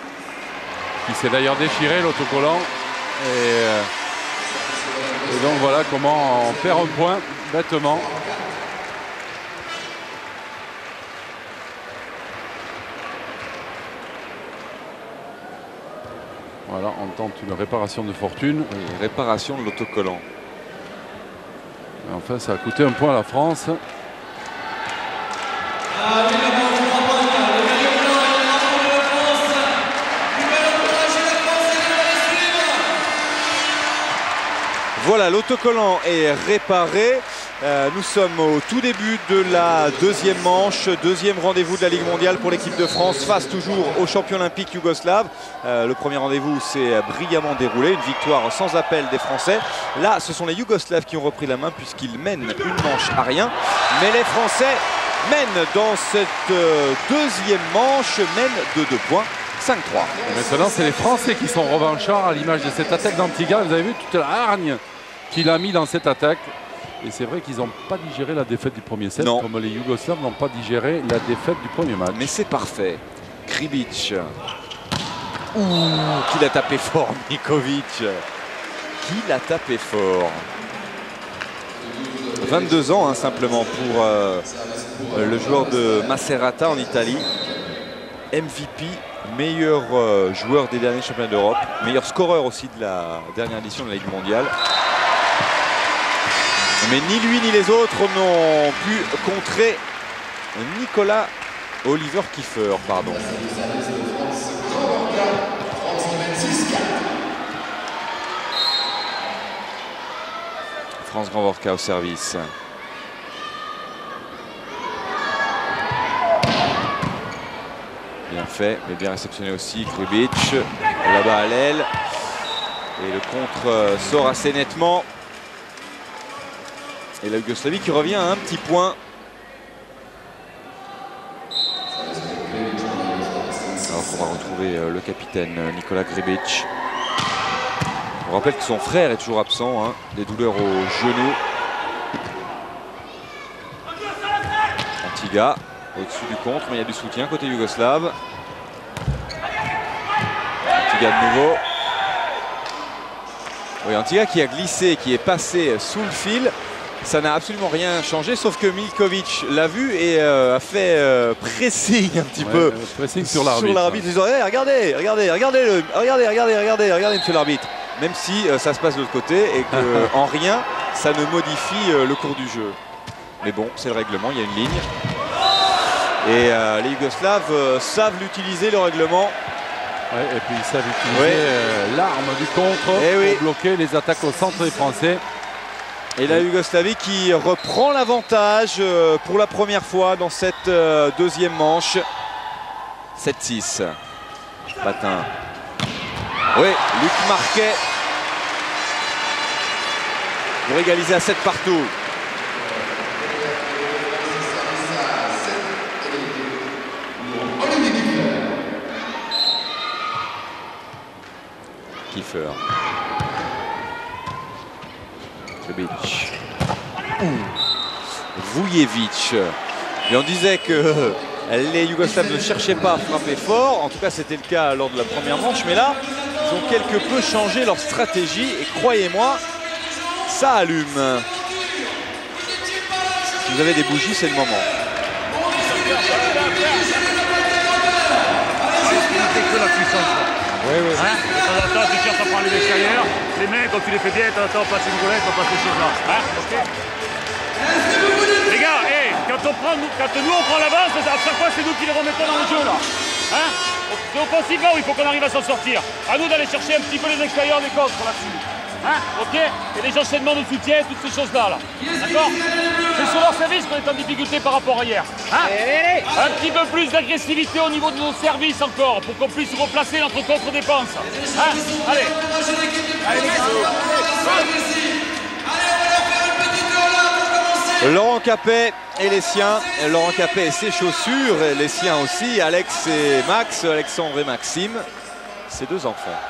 Qui s'est d'ailleurs déchiré l'autocollant. Et donc voilà comment on perd un point bêtement. Voilà, on tente une réparation de fortune. Et réparation de l'autocollant. Enfin, ça a coûté un point à la France. Voilà, l'autocollant est réparé. Nous sommes au tout début de la deuxième manche, deuxième rendez-vous de la Ligue mondiale pour l'équipe de France face toujours au champion olympique yougoslave. Le premier rendez-vous s'est brillamment déroulé, une victoire sans appel des Français. Là, ce sont les Yougoslaves qui ont repris la main puisqu'ils mènent une manche à rien. Mais les Français mènent dans cette deuxième manche, mènent de 2 points. 5-3. Maintenant, c'est les Français qui sont revanchards à l'image de cette attaque d'Antiga. Vous avez vu toute la hargne qu'il a mis dans cette attaque. Et c'est vrai qu'ils n'ont pas digéré la défaite du premier set, non. Comme les Yougoslaves n'ont pas digéré la défaite du premier match. Mais c'est parfait. Gribic. Qu'il a tapé fort, Miljkovic. Qu'il a tapé fort. 22 ans, hein, simplement, pour le joueur de Macerata en Italie. MVP, meilleur joueur des derniers championnats d'Europe, meilleur scoreur aussi de la dernière édition de la Ligue mondiale. Mais ni lui ni les autres n'ont pu contrer Nicolas Oliver Kiefer, pardon. France Grand Vorka au service. Bien fait, mais bien réceptionné aussi. Gribic, là-bas à l'aile. Et le contre sort assez nettement. Et la Yougoslavie qui revient à un petit point. Alors qu'on va retrouver le capitaine Nikola Gribic. On rappelle que son frère est toujours absent, hein, des douleurs au genou. Antiga au-dessus du contre, mais il y a du soutien côté yougoslave. Antiga de nouveau. Oui, Antiga qui a glissé, qui est passé sous le fil. Ça n'a absolument rien changé, sauf que Miljkovic l'a vu et a fait pressing un petit peu pressing sur l'arbitre. Disant hey, regardez monsieur l'arbitre. Même si ça se passe de l'autre côté et qu'en rien ça ne modifie le cours du jeu. Mais bon, c'est le règlement, il y a une ligne. Et les Yougoslaves savent l'utiliser, le règlement. Ouais, et puis ils savent utiliser l'arme du contre pour bloquer les attaques au centre des Français. Et la Yougoslavie qui reprend l'avantage pour la première fois dans cette deuxième manche. 7-6. Patin. Oui, Luc Marquet pour égaliser à 7 partout. Kiefer. Grbić. Vujevic. Et on disait que les Yougoslaves ne cherchaient pas à frapper fort. En tout cas, c'était le cas lors de la première manche. Mais là, ils ont quelque peu changé leur stratégie. Et croyez-moi, ça allume. Si vous avez des bougies, c'est le moment. Oui. Hein, de temps en temps, tu cherches à prendre les extérieurs. Les mains, quand tu les fais bien, de temps en temps, on passe une roulette, on passe ces choses-là. Hein, okay. Les gars, hey, quand nous on prend l'avance, à chaque fois, c'est nous qui les remettons dans le jeu, là. Hein, c'est offensivement où il faut qu'on arrive à s'en sortir. À nous d'aller chercher un petit peu les extérieurs des contres là-dessus. Hein, ok. Et les enchaînements de soutien, toutes ces choses-là. Là. D'accord. C'est sur leur service qu'on est en difficulté par rapport à hier. Hein, un petit peu plus d'agressivité au niveau de nos services encore, pour qu'on puisse replacer notre contre-défense. Hein, allez. Allez, les gars. Laurent Capet et les siens. Laurent Capet et ses chaussures, et les siens aussi. Alex et Max, Alexandre et Maxime, ses deux enfants.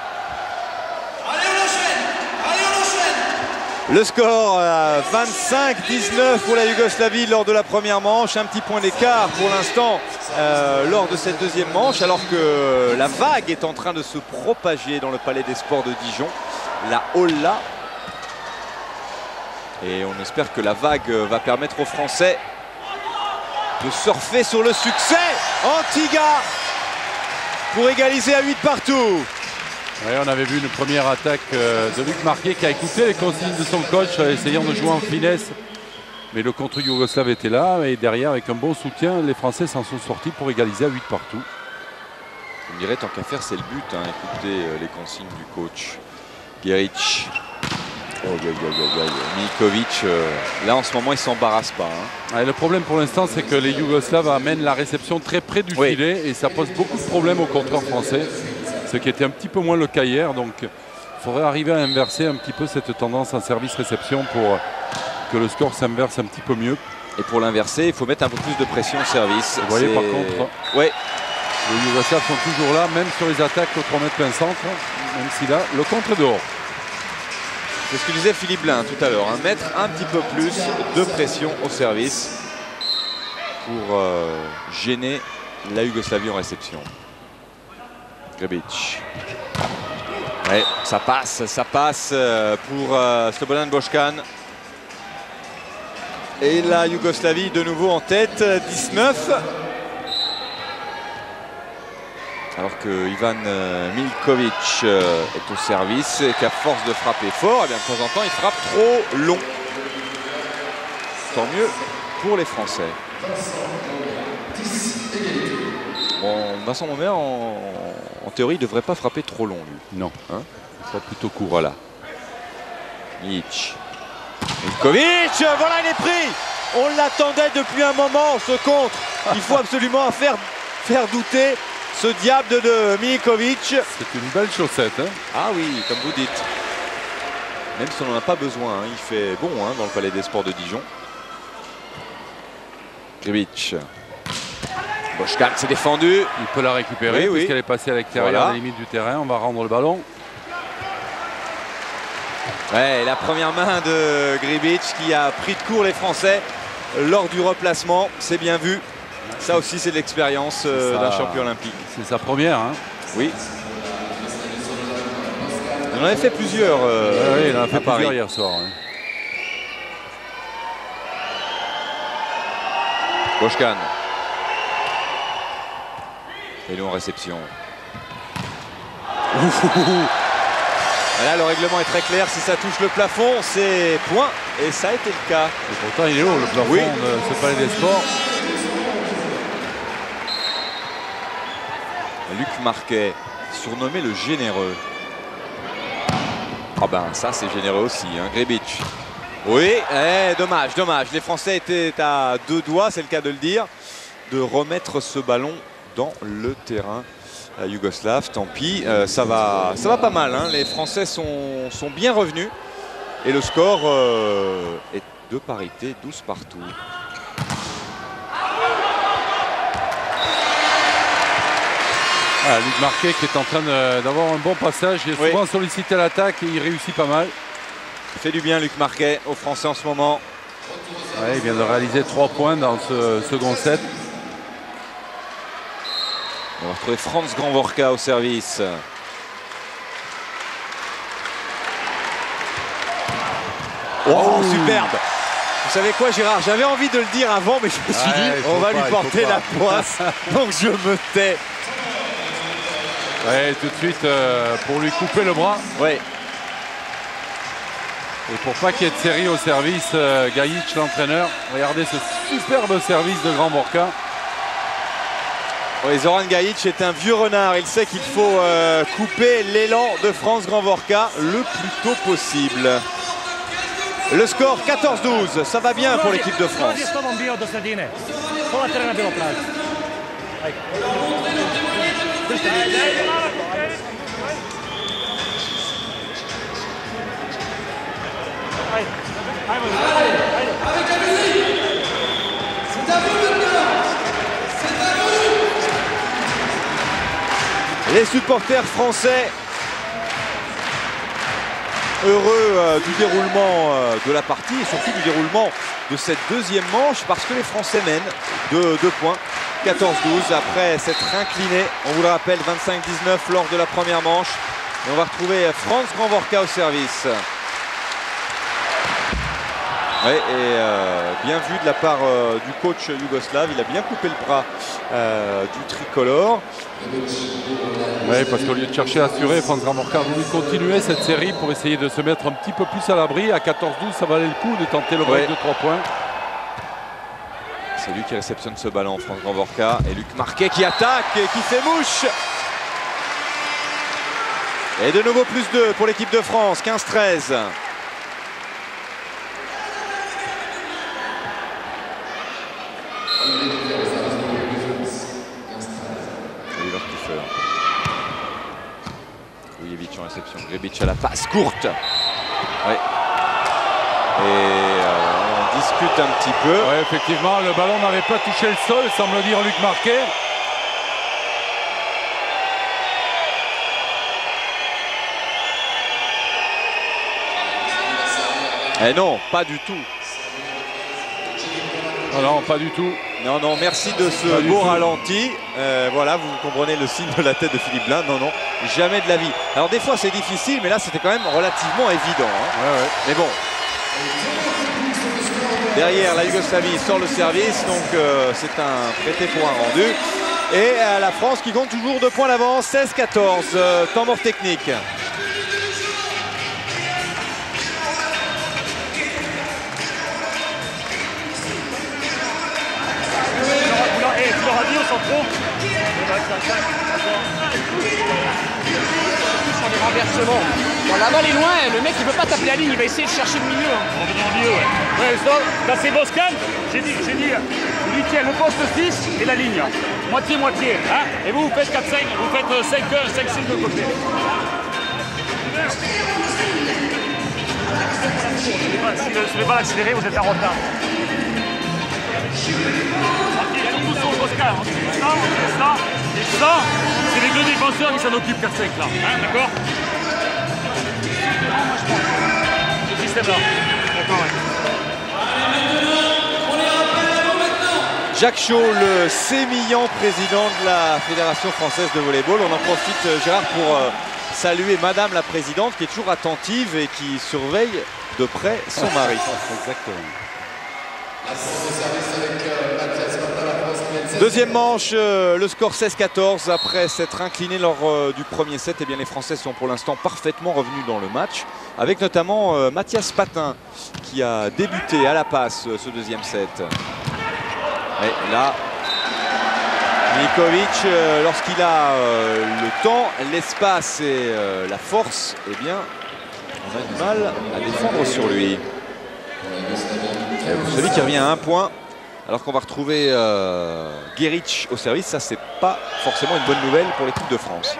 Le score 25-19 pour la Yougoslavie lors de la première manche. Un petit point d'écart pour l'instant lors de cette deuxième manche, alors que la vague est en train de se propager dans le Palais des Sports de Dijon. La Holla. Et on espère que la vague va permettre aux Français de surfer sur le succès. Antiga pour égaliser à 8 partout. Oui, on avait vu une première attaque de Luc Marquet qui a écouté les consignes de son coach, essayant de jouer en finesse. Mais le contre yougoslave était là, et derrière, avec un bon soutien, les Français s'en sont sortis pour égaliser à 8 partout. On dirait tant qu'à faire, c'est le but. Hein. Écoutez les consignes du coach. Geric. Miljkovic, là en ce moment, il ne s'embarrasse pas. Hein. Le problème pour l'instant, c'est que les Yougoslaves amènent la réception très près du filet, et ça pose beaucoup de problèmes aux contreurs français. Ce qui était un petit peu moins le cas hier, donc il faudrait arriver à inverser un petit peu cette tendance en service-réception pour que le score s'inverse un petit peu mieux. Et pour l'inverser, il faut mettre un peu plus de pression au service. Vous voyez par contre, les Yougoslaves sont toujours là, même sur les attaques au 3 mètres plein centre, même si là, le contre est dehors. C'est ce que disait Philippe Blin tout à l'heure, hein, mettre un petit peu plus de pression au service pour gêner la Yougoslavie en réception. Grbić. Ouais, ça passe pour Slobodan Boškan. Et la Yougoslavie de nouveau en tête, 19. Alors que Ivan Miljkovic est au service et qu'à force de frapper fort, eh bien, de temps en temps, il frappe trop long. Tant mieux pour les Français. Bon, Vincent Mommer, en théorie, il ne devrait pas frapper trop long, lui. Non. Hein, il frappe plutôt court. Voilà. Miljkovic, voilà, il est pris. On l'attendait depuis un moment, ce contre. Il faut absolument faire douter ce diable de Miljkovic. C'est une belle chaussette. Hein. Ah oui, comme vous dites. Même si on n'en a pas besoin, hein. Il fait bon hein, dans le Palais des Sports de Dijon. Grbić. Boškan s'est défendu. Il peut la récupérer puisqu'elle est passée à l'extérieur des limites du terrain. On va rendre le ballon. Ouais, la première main de Grbić qui a pris de court les Français lors du replacement. C'est bien vu. Ça aussi, c'est de l'expérience d'un champion olympique. C'est sa première. Hein. Oui. Il en avait fait plusieurs oui, il en a fait à Paris. plusieurs hier soir. Ouais. Boschkan. Et nous en réception. Là, le règlement est très clair. Si ça touche le plafond, c'est point. Et ça a été le cas. Et pourtant, il est haut, le plafond oui. de ce palais des sports. Luc Marquet, surnommé le généreux. Ah ben, ça, c'est généreux aussi, hein. Grbić. Oui, dommage, dommage. Les Français étaient à 2 doigts, c'est le cas de le dire, de remettre ce ballon dans le terrain yougoslave. Tant pis, ça va pas mal. Hein. Les Français sont bien revenus. Et le score est de parité, 12 partout. Ah, Luc Marquet qui est en train d'avoir un bon passage. Il est souvent sollicité à l'attaque et il réussit pas mal. Il fait du bien Luc Marquet aux Français en ce moment. Ouais, il vient de réaliser 3 points dans ce second set. On va retrouver Franz Grandvorka au service. Oh, superbe! Vous savez quoi, Gérard? J'avais envie de le dire avant, mais je me suis dit, on va lui porter la poisse. Donc je me tais. Ouais, tout de suite pour lui couper le bras. Ouais. Et pour pas qu'il y ait de série au service, Gajic, l'entraîneur, regardez ce superbe service de Grandvorka. Oui, Zoran Gajic est un vieux renard. Il sait qu'il faut couper l'élan de Franz Grandvorka le plus tôt possible. Le score 14-12, ça va bien pour l'équipe de France. Les supporters français heureux du déroulement de la partie et surtout du déroulement de cette deuxième manche parce que les Français mènent de 2 points, 14-12 après s'être incliné, on vous le rappelle, 25-19 lors de la première manche. Et on va retrouver Franz Grandvorka au service. Ouais, et bien vu de la part du coach yougoslave, il a bien coupé le bras du tricolore. Oui, parce qu'au lieu de chercher à assurer, Franz Grandvorka a voulu continuer cette série pour essayer de se mettre un petit peu plus à l'abri. À 14-12, ça valait le coup de tenter le break de 3 points. C'est lui qui réceptionne ce ballon, Franz Grandvorka. Et Luc Marquet qui attaque et qui fait mouche. Et de nouveau plus 2 pour l'équipe de France, 15-13. Vujević en réception, Grbić à la passe courte. Ouais. Et on discute un petit peu. Oui, effectivement, le ballon n'avait pas touché le sol, semble dire Luc Marquet. Eh non, pas du tout. Non, non, pas du tout. Non, non, merci de ce beau ralenti. Voilà, vous comprenez le signe de la tête de Philippe Blain. Non, non, jamais de la vie. Alors des fois c'est difficile, mais là c'était quand même relativement évident. Hein. Ouais. Mais bon. Derrière, la Yougoslavie sort le service, donc c'est un prêté pour un rendu. Et la France qui compte toujours 2 points d'avance, 16-14, temps mort technique. Bon, la balle est loin, le mec il veut pas taper la ligne, il va essayer de chercher le milieu. On va venir au milieu, ouais. Là c'est Boschkan, j'ai dit, il lui tient le poste 6 et la ligne. Moitié-moitié. Hein, et vous faites 4-5, vous faites 5-6 de côté. Si vous ne voulez pas l'accélérer, vous êtes en retard. Tout sur Boschkan, ça, et ça, c'est les 2 défenseurs qui s'en occupent 4-5 là. Hein, d'accord? Ce système là. D'accord, ouais. Jacques Chaud, le sémillant président de la Fédération française de volleyball. On en profite, Gérard, pour saluer Madame la Présidente qui est toujours attentive et qui surveille de près son mari. Exactement. Deuxième manche, le score 16-14. Après s'être incliné lors du premier set, eh bien les Français sont pour l'instant parfaitement revenus dans le match, avec notamment Mathias Patin qui a débuté à la passe ce deuxième set. Et là, Milikovic, lorsqu'il a le temps, l'espace et la force, eh bien, on a du mal à défendre sur lui. Et celui qui revient à un point, alors qu'on va retrouver Gueric au service, ça c'est pas forcément une bonne nouvelle pour l'équipe de France.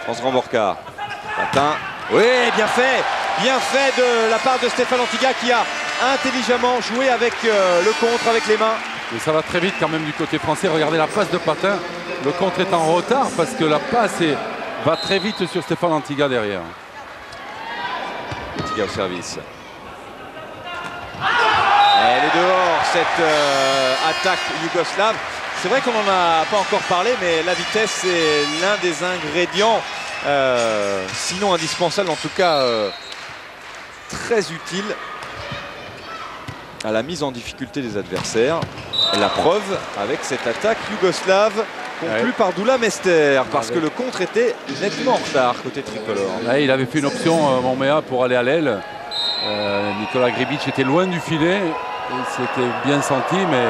France Grandvorka, Patin, oui, bien fait de la part de Stéphane Antiga qui a intelligemment joué avec le contre, avec les mains. Et ça va très vite quand même du côté français. Regardez la passe de Patin. Le contre est en retard parce que la passe va très vite sur Stéphane Antiga derrière. Antiga au service. Elle est dehors, cette attaque yougoslave. C'est vrai qu'on n'en a pas encore parlé, mais la vitesse est l'un des ingrédients, sinon indispensable, en tout cas très utile à la mise en difficulté des adversaires. Et la preuve avec cette attaque yougoslave conclue par Dula Mester, parce que le contre était nettement en retard côté tricolore. Ouais, il avait fait une option, Monmea, pour aller à l'aile. Nikola Gribic était loin du filet. C'était bien senti, mais...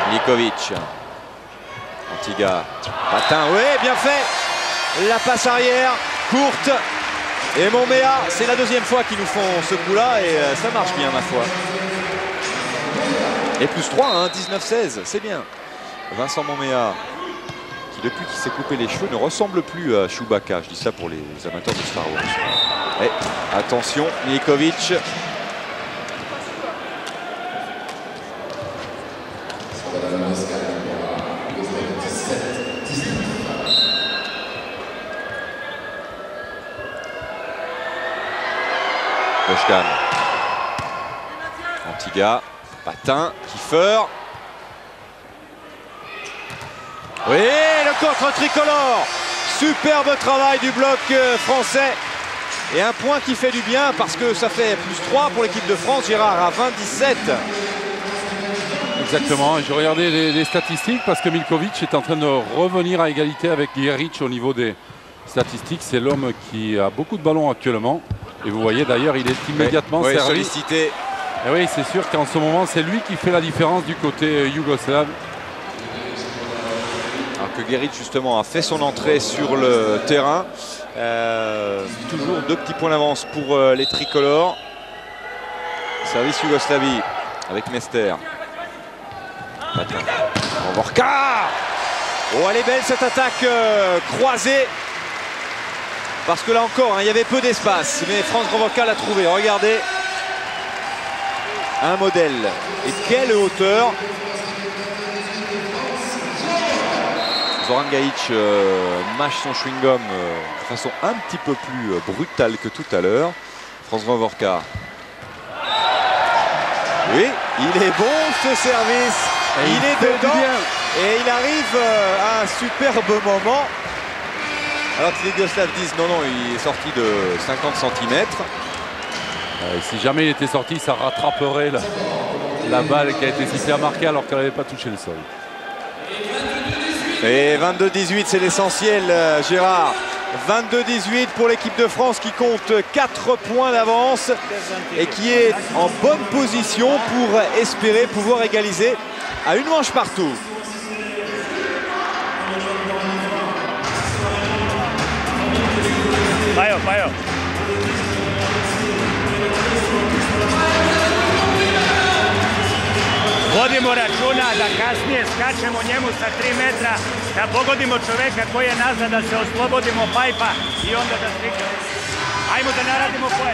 Milikovic. Antiga. Patin, oui, bien fait. La passe arrière, courte. Et Monmea, c'est la deuxième fois qu'ils nous font ce coup-là et ça marche bien, ma foi. Et plus 3, hein, 19-16, c'est bien. Vincent Monmea, qui depuis qu'il s'est coupé les cheveux ne ressemble plus à Chewbacca. Je dis ça pour les amateurs de Star Wars. Et attention, Milikovic. Boschkan. Antiga. Patin. Kiefer. Oui, le contre tricolore. Superbe travail du bloc français. Et un point qui fait du bien parce que ça fait plus 3 pour l'équipe de France, Gérard, à 20-17. Exactement, et je regardais les statistiques parce que Milikovic est en train de revenir à égalité avec Gueric au niveau des statistiques. C'est l'homme qui a beaucoup de ballons actuellement. Et vous voyez d'ailleurs, il est immédiatement servi. Sollicité. Et oui, c'est sûr qu'en ce moment, c'est lui qui fait la différence du côté yougoslave. Alors que Gueric justement a fait son entrée sur le terrain. Toujours 2 petits points d'avance pour les tricolores. Service Yougoslavie avec Mester. Grandvorka. Oh, elle est belle cette attaque croisée. Parce que là encore, il y avait peu d'espace. Mais France Grandvorka l'a trouvé. Regardez. Un modèle. Et quelle hauteur. Zoran Gajic mâche son chewing-gum de façon un petit peu plus brutale que tout à l'heure. France Grandvorka. Oui, il est bon ce service. Il est dedans et il arrive à un superbe moment. Alors que les Yougoslaves disent non, il est sorti de 50 cm. Si jamais il était sorti, ça rattraperait la balle qui a été sifflée à marquer alors qu'elle n'avait pas touché le sol. Et 22-18, c'est l'essentiel, Gérard. 22-18 pour l'équipe de France qui compte 4 points d'avance et qui est en bonne position pour espérer pouvoir égaliser à une manche partout. Pajo. Vodimo računa da kasnije skačemo njemu sa 3 metra, da pogodimo čoveka koji je nazad, da se oslobodimo pajpa i onda da stikamo. Ajmo da naradimo poje.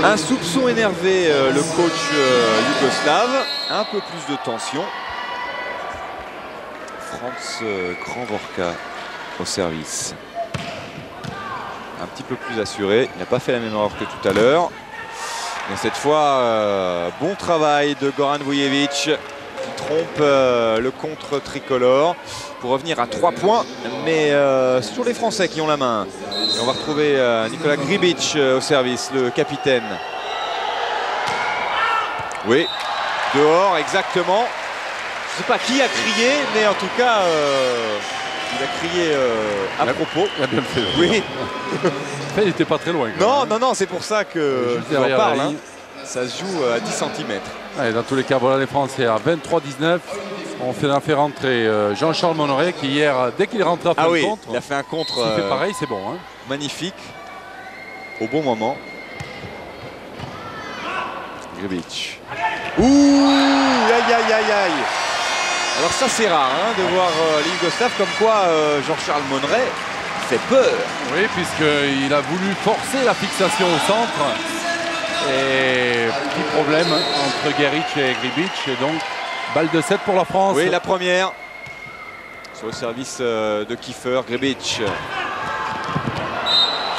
Un soupçon énervé, le coach yougoslave. Un peu plus de tension. France Grandvorka. au service. Un petit peu plus assuré. Il n'a pas fait la même erreur que tout à l'heure. Mais cette fois, bon travail de Goran Vujevic qui trompe le contre tricolore pour revenir à 3 points. Mais c'est toujours les Français qui ont la main. Et on va retrouver Nikola Gribic au service, le capitaine. Oui, dehors, exactement. Je ne sais pas qui a crié, mais en tout cas, il a crié à propos. Il a bien fait. Oui. Il n'était pas très loin. Non, non, non, c'est pour ça que je vous en parle. Hein. Ça se joue à 10 cm. Allez, dans tous les cas, voilà les Français à 23-19. On fait rentrer Jean-Charles Monneray qui hier, dès qu'il est rentré, a fait un contre. Il a fait un contre. S'il fait pareil, c'est bon. Hein. Magnifique. Au bon moment. Gribic. Ouh, aïe, aïe, aïe, aïe. Alors ça, c'est rare hein, de voir les Yougoslaves comme quoi Jean-Charles Monneray fait peur. Oui, puisqu'il a voulu forcer la fixation au centre. Et petit problème entre Geric et Gribic. Et donc, balle de 7 pour la France. Oui, la première. Sur le service de Kiefer, Gribic.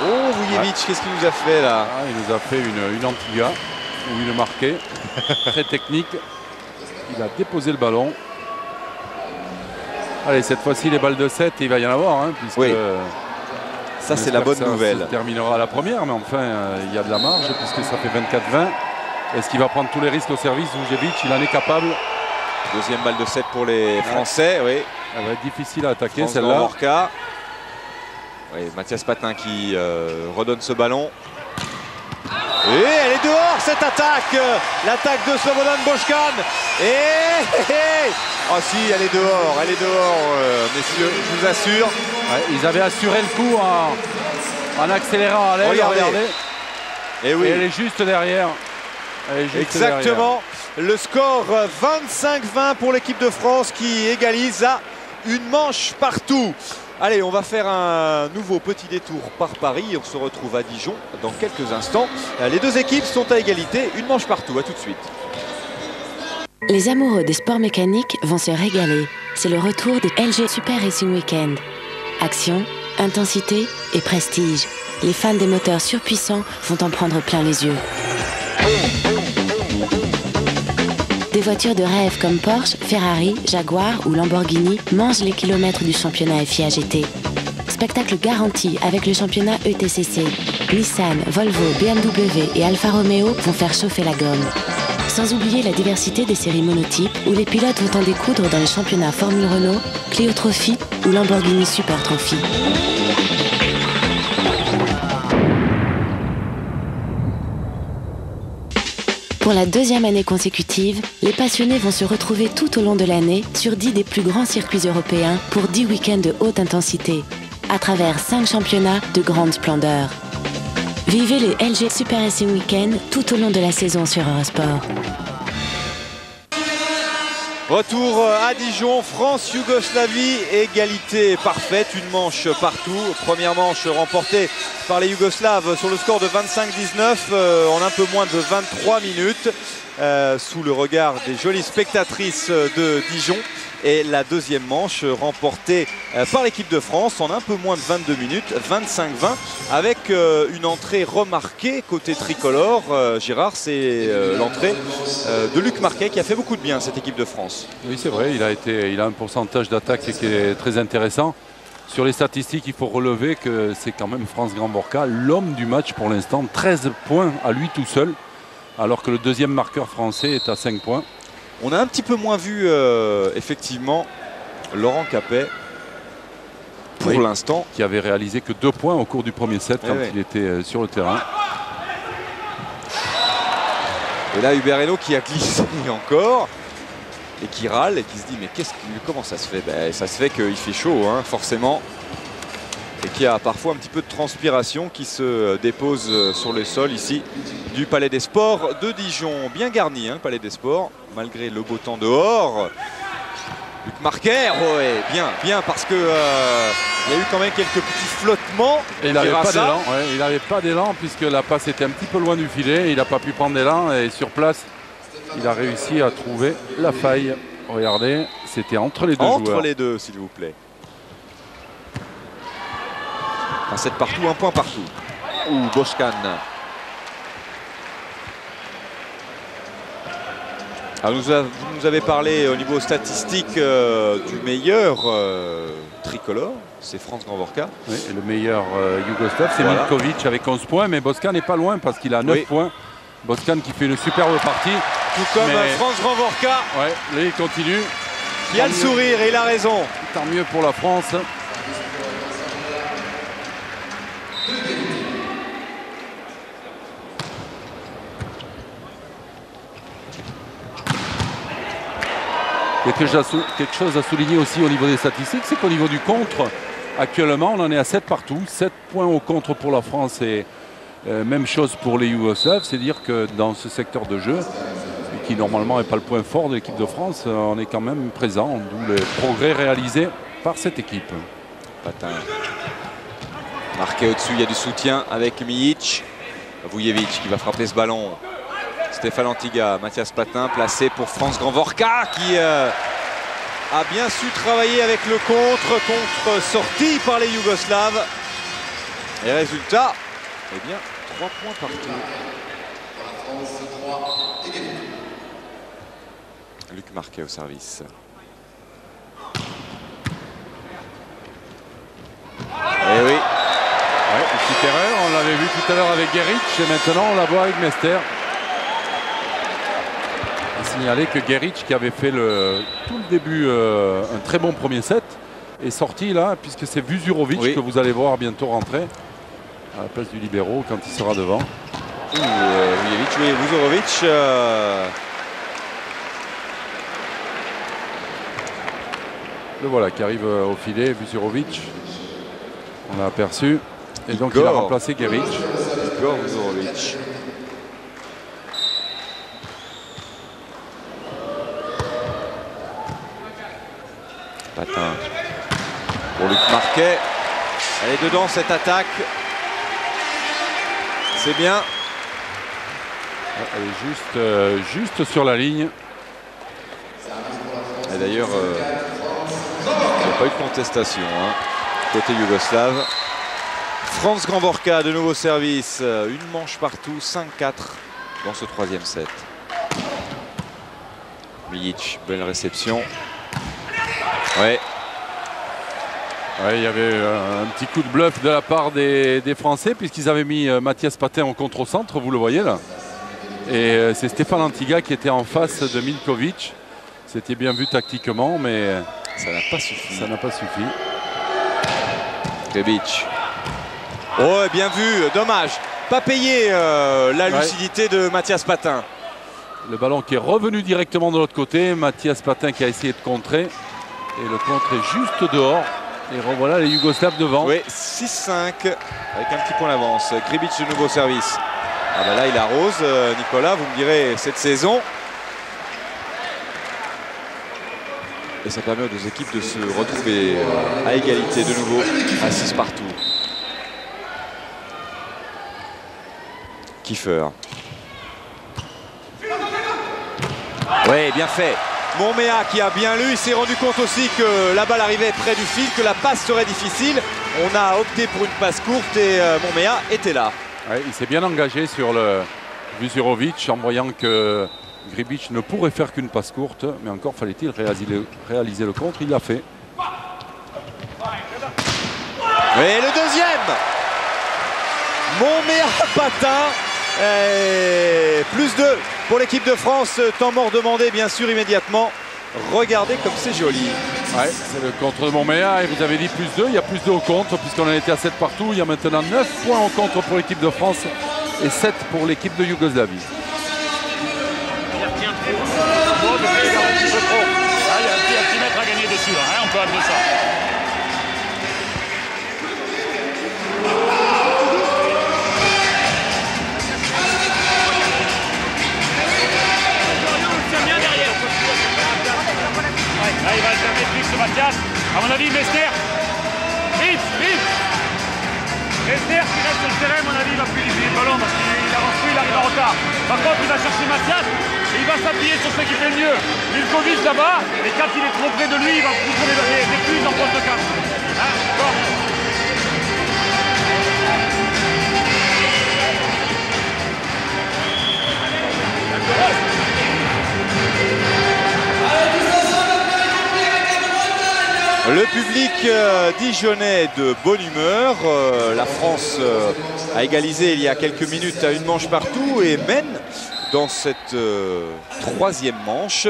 Oh, Vujevic, qu'est-ce qu'il nous a fait là? Il nous a fait une Antigua où il a marqué. Très technique. Il a déposé le ballon. Allez, cette fois-ci, les balles de 7, il va y en avoir. Hein, puisque oui. Ça, c'est la bonne nouvelle. Ça terminera à la première, mais enfin, il y a de la marge puisque ça fait 24-20. Est-ce qu'il va prendre tous les risques au service? Vujevic, il en est capable. Deuxième balle de 7 pour les Français, oui. Elle va être difficile à attaquer, celle-là. Oui, Mathias Patin qui redonne ce ballon. Et elle est dehors, cette attaque. L'attaque de Slobodan Bojkan. Oh si, elle est dehors, messieurs, je vous assure. Ouais, ils avaient assuré le coup en accélérant à l'aile. Regardez. Et oui. Et elle est juste derrière. Exactement. Le score 25-20 pour l'équipe de France qui égalise à une manche partout. Allez, on va faire un nouveau petit détour par Paris. On se retrouve à Dijon dans quelques instants. Les deux équipes sont à égalité, une manche partout. À tout de suite. Les amoureux des sports mécaniques vont se régaler. C'est le retour des LG Super Racing Weekend. Action, intensité et prestige. Les fans des moteurs surpuissants vont en prendre plein les yeux. Des voitures de rêve comme Porsche, Ferrari, Jaguar ou Lamborghini mangent les kilomètres du championnat FIA GT. Spectacle garanti avec le championnat ETCC. Nissan, Volvo, BMW et Alfa Romeo vont faire chauffer la gomme. Sans oublier la diversité des séries monotypes où les pilotes vont en découdre dans les championnats Formule Renault, Clio Trophy ou Lamborghini Super Trophy. Pour la deuxième année consécutive, les passionnés vont se retrouver tout au long de l'année sur 10 des plus grands circuits européens pour 10 week-ends de haute intensité, à travers 5 championnats de grande splendeur. Vivez les LG Super Racing Weekend tout au long de la saison sur Eurosport. Retour à Dijon, France-Yougoslavie, égalité parfaite, une manche partout. Première manche remportée par les Yougoslaves sur le score de 25-19 en un peu moins de 23 minutes. Sous le regard des jolies spectatrices de Dijon. Et la deuxième manche remportée par l'équipe de France en un peu moins de 22 minutes, 25-20, avec une entrée remarquée côté tricolore. Gérard, c'est l'entrée de Luc Marquet qui a fait beaucoup de bien à cette équipe de France. Oui, c'est vrai, il a un pourcentage d'attaque qui est très intéressant. Sur les statistiques, il faut relever que c'est quand même France Grand-Borca, l'homme du match pour l'instant, 13 points à lui tout seul, alors que le deuxième marqueur français est à 5 points. On a un petit peu moins vu, effectivement, Laurent Capet, pour l'instant. Qui avait réalisé que 2 points au cours du premier set quand il était sur le terrain. Et là, Hubert Hainaut qui a glissé encore, et qui râle, et qui se dit, mais comment ça se fait? Ça se fait qu'il fait chaud, hein, forcément. Et qu'il y a parfois un petit peu de transpiration qui se dépose sur le sol ici du Palais des Sports de Dijon. Bien garni, hein, le Palais des Sports, malgré le beau temps dehors. Luc Marquet, bien, parce que il y a eu quand même quelques petits flottements. Et il n'avait pas d'élan, il n'avait pas d'élan puisque la passe était un petit peu loin du filet. Il n'a pas pu prendre d'élan et sur place, il a réussi à trouver la faille. Regardez, c'était entre les deux joueurs. Entre les deux, s'il vous plaît. Un 7 partout, un point partout. Ou Boscan. Alors vous nous avez parlé au niveau statistique du meilleur tricolore, c'est Franz Granvorka. Oui, et le meilleur yougoslave, c'est Voilà. Milkovic avec 11 points, mais Boscan n'est pas loin parce qu'il a 9 points. Boscan qui fait une superbe partie. Tout comme mais... Franz Granvorka. Ouais, là il continue. Il a le sourire et il a raison. Tant mieux pour la France. Quelque chose à souligner aussi au niveau des statistiques, c'est qu'au niveau du contre, actuellement, on en est à 7 partout. 7 points au contre pour la France et même chose pour les Yougoslaves. C'est dire que dans ce secteur de jeu, qui normalement n'est pas le point fort de l'équipe de France, on est quand même présent, d'où les progrès réalisés par cette équipe. Patin. Marqué au-dessus, il y a du soutien avec Mijic. Vujevic qui va frapper ce ballon. Stéphane Antiga, Mathias Patin placé pour Franz Granvorka qui a bien su travailler avec le contre sorti par les Yougoslaves. Et résultat, eh bien, 3 points partout. Luc Marquet au service. Eh oui. Ouais, petite erreur, on l'avait vu tout à l'heure avec Geric et maintenant on la voit avec Mester. Signaler que Geric, qui avait fait tout le début un très bon premier set, est sorti là, puisque c'est Vuzurovic que vous allez voir bientôt rentrer à la place du libéro quand il sera devant. Vuzurovic. Le voilà qui arrive au filet, Vuzurovic. On l'a aperçu. Et donc il a remplacé Geric. Igor Vuzurovic. Patin pour Luc Marquet. Elle est dedans cette attaque. C'est bien. Elle est juste sur la ligne. Et d'ailleurs, il n'y a pas eu de contestation côté yougoslave. Franz Granvorka de nouveau service. Une manche partout, 5-4 dans ce troisième set. Mijic, belle réception. Ouais. Ouais, il y avait un petit coup de bluff de la part des Français puisqu'ils avaient mis Mathias Patin en contre-centre, vous le voyez là. Et c'est Stéphane Antiga qui était en face de Milkovic. C'était bien vu tactiquement, mais ça n'a pas suffi. Ça n'a pas suffi. Krebic. Oh, bien vu, dommage. Pas payé la lucidité de Mathias Patin. Le ballon qui est revenu directement de l'autre côté. Mathias Patin qui a essayé de contrer. Et le contre est juste dehors. Et revoilà les Yougoslaves devant. Oui, 6-5 avec un petit point d'avance. Krebic de nouveau service. Ah ben là il arrose, Nicolas, vous me direz cette saison. Et ça permet aux deux équipes de se retrouver à égalité de nouveau à 6 partout. Kiefer. Oui, bien fait. Monmea qui a bien lu, il s'est rendu compte aussi que la balle arrivait près du fil, que la passe serait difficile. On a opté pour une passe courte et Monmea était là. Ouais, il s'est bien engagé sur le Vuzurovic en voyant que Krebic ne pourrait faire qu'une passe courte, mais encore fallait-il réaliser le contre, il l'a fait. Et le deuxième, Monmea Patin, plus 2 pour l'équipe de France, temps mort demandé bien sûr immédiatement. Regardez comme c'est joli. Ouais, c'est le contre de Monmea et vous avez dit plus 2, il y a plus 2 au contre puisqu'on en était à 7 partout. Il y a maintenant 9 points au contre pour l'équipe de France et 7 pour l'équipe de Yougoslavie. Il y a un petit mètre à gagner dessus, là, on peut amener ça. Là, il va alterner plus ce Mathias. À mon avis, Mester. Vite, vite. Mester qui reste sur le terrain, à mon avis, il va plus livrer le ballon parce qu'il avance plus, il arrive en retard. Par contre, il va chercher Mathias et il va s'appuyer sur ce qui fait le mieux. Milkovic là-bas, et quand il est trop près de lui, il va pousser les plus en poste de camp. Hein, bon. public dijonnais de bonne humeur. La France a égalisé il y a quelques minutes à une manche partout et mène dans cette troisième manche.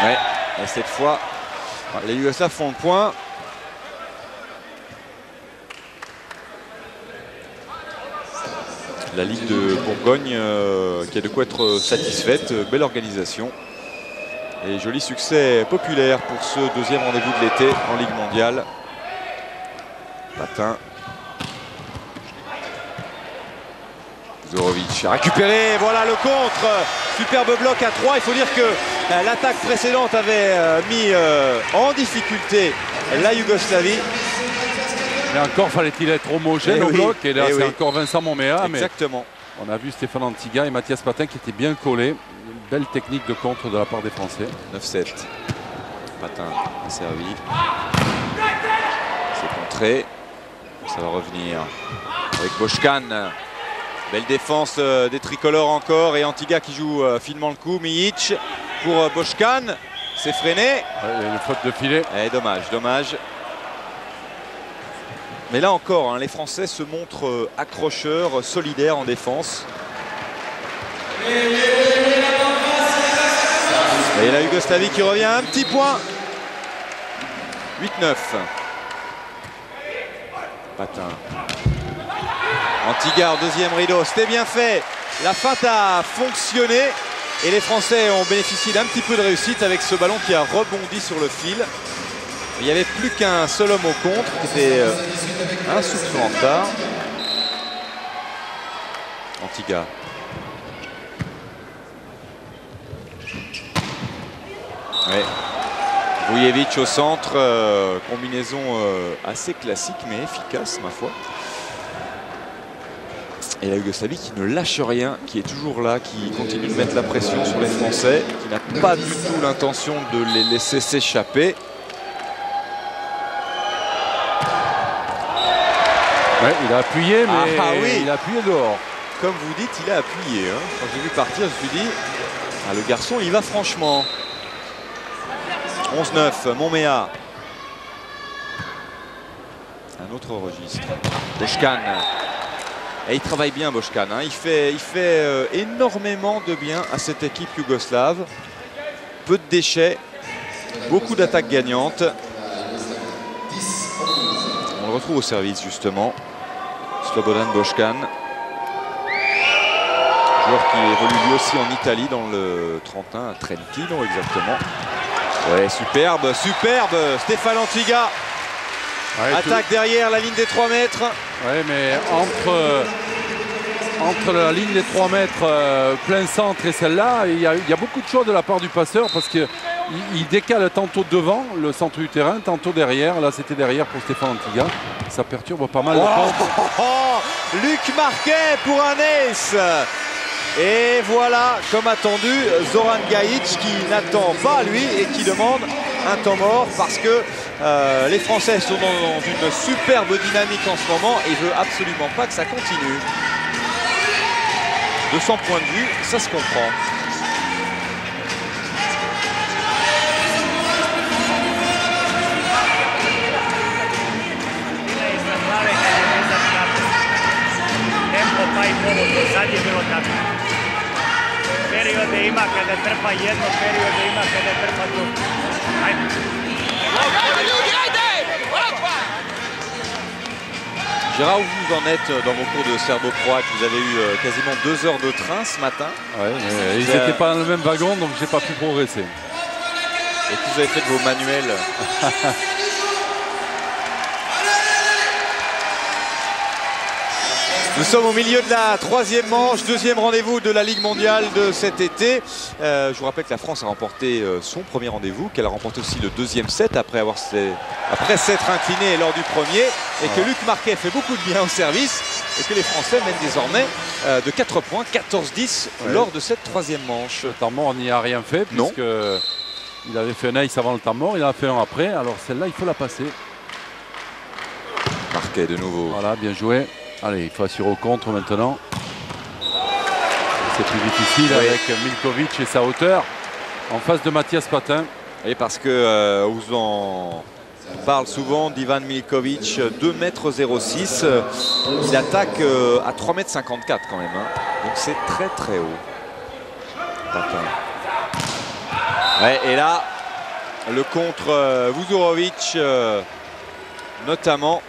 Ouais, et cette fois, les Yougoslaves font le point. La Ligue de Bourgogne qui a de quoi être satisfaite, belle organisation et joli succès populaire pour ce deuxième rendez-vous de l'été en Ligue mondiale. Patin. Zorovic a récupéré, voilà le contre, superbe bloc à 3. Il faut dire que l'attaque précédente avait mis en difficulté la Yougoslavie. Mais encore fallait-il être homogène au bloc. Et là, c'est encore Vincent Momea. Exactement. Mais on a vu Stéphane Antiga et Mathias Patin qui étaient bien collés. Une belle technique de contre de la part des Français. 9-7. Patin a servi. C'est contré. Ça va revenir avec Boškan. Belle défense des tricolores encore. Et Antiga qui joue finement le coup. Mijic pour Boškan. C'est freiné. Ouais, une faute de filet. Et dommage, dommage. Mais là encore, hein, les Français se montrent accrocheurs, solidaires en défense. Et la Yougoslavie qui revient un petit point. 8-9. Patin. Antiga, deuxième rideau. C'était bien fait. La feinte a fonctionné. Et les Français ont bénéficié d'un petit peu de réussite avec ce ballon qui a rebondi sur le fil. Il n'y avait plus qu'un seul homme au contre, qui était un souffle en retard. Antiga. Ouais. Vujevic au centre, combinaison assez classique mais efficace ma foi. Et la Yougoslavie qui ne lâche rien, qui est toujours là, qui continue de mettre la pression sur les Français, qui n'a pas du tout l'intention de les laisser s'échapper. Ouais, il a appuyé, mais oui. il a appuyé dehors. Comme vous dites, il a appuyé. Hein. Quand j'ai vu partir, je me suis dit, ah, le garçon, il va franchement. 11-9, Momea. Un autre registre. Boškan. Et il travaille bien, Boškan. Hein. Il fait énormément de bien à cette équipe yougoslave. Peu de déchets, beaucoup d'attaques gagnantes. On le retrouve au service, justement. Slobodan Boškan. Joueur qui évolue lui aussi en Italie dans le 31 à Trentino exactement. Ouais, superbe, superbe. Stéphane Antiga. Ouais, attaque derrière la ligne des 3 mètres. Ouais, mais entre la ligne des 3 mètres plein centre et celle-là, il y a beaucoup de choix de la part du passeur parce qu'il décale tantôt devant le centre du terrain, tantôt derrière. Là, c'était derrière pour Stéphane Antiga. Ça perturbe pas mal le contre. Luc Marquet pour un ace. Et voilà, comme attendu, Zoran Gajic qui n'attend pas lui et qui demande un temps mort parce que les Français sont dans une superbe dynamique en ce moment et il ne veut absolument pas que ça continue. De son point de vue, ça se comprend. Gérard, où vous en êtes dans vos cours de serbo-croate? Vous avez eu quasiment 2 heures de train ce matin. Ouais, ils n'étaient pas dans le même wagon, donc j'ai pas pu progresser. Et que vous avez fait de vos manuels? Nous sommes au milieu de la 3e manche, 2e rendez-vous de la Ligue mondiale de cet été. Je vous rappelle que la France a remporté son premier rendez-vous, qu'elle a remporté aussi le 2e set après s'être incliné lors du premier, et que Luc Marquet fait beaucoup de bien au service, et que les Français mènent désormais de 4 points, 14-10 lors de cette 3e manche. Le temps mort n'y a rien fait, puisqu'il avait fait un ace avant le temps mort, il en a fait un après, alors celle-là, il faut la passer. Marquet de nouveau. Voilà, bien joué. Allez, il faut assurer au contre maintenant. C'est plus difficile avec Milkovic et sa hauteur. en face de Mathias Patin. Et parce que vous en parle souvent d'Ivan Milkovic, 2,06 m. Il attaque à 3,54 m quand même. Hein. Donc c'est très très haut. Patin. Ouais, et là, le contre Vuzurovic notamment.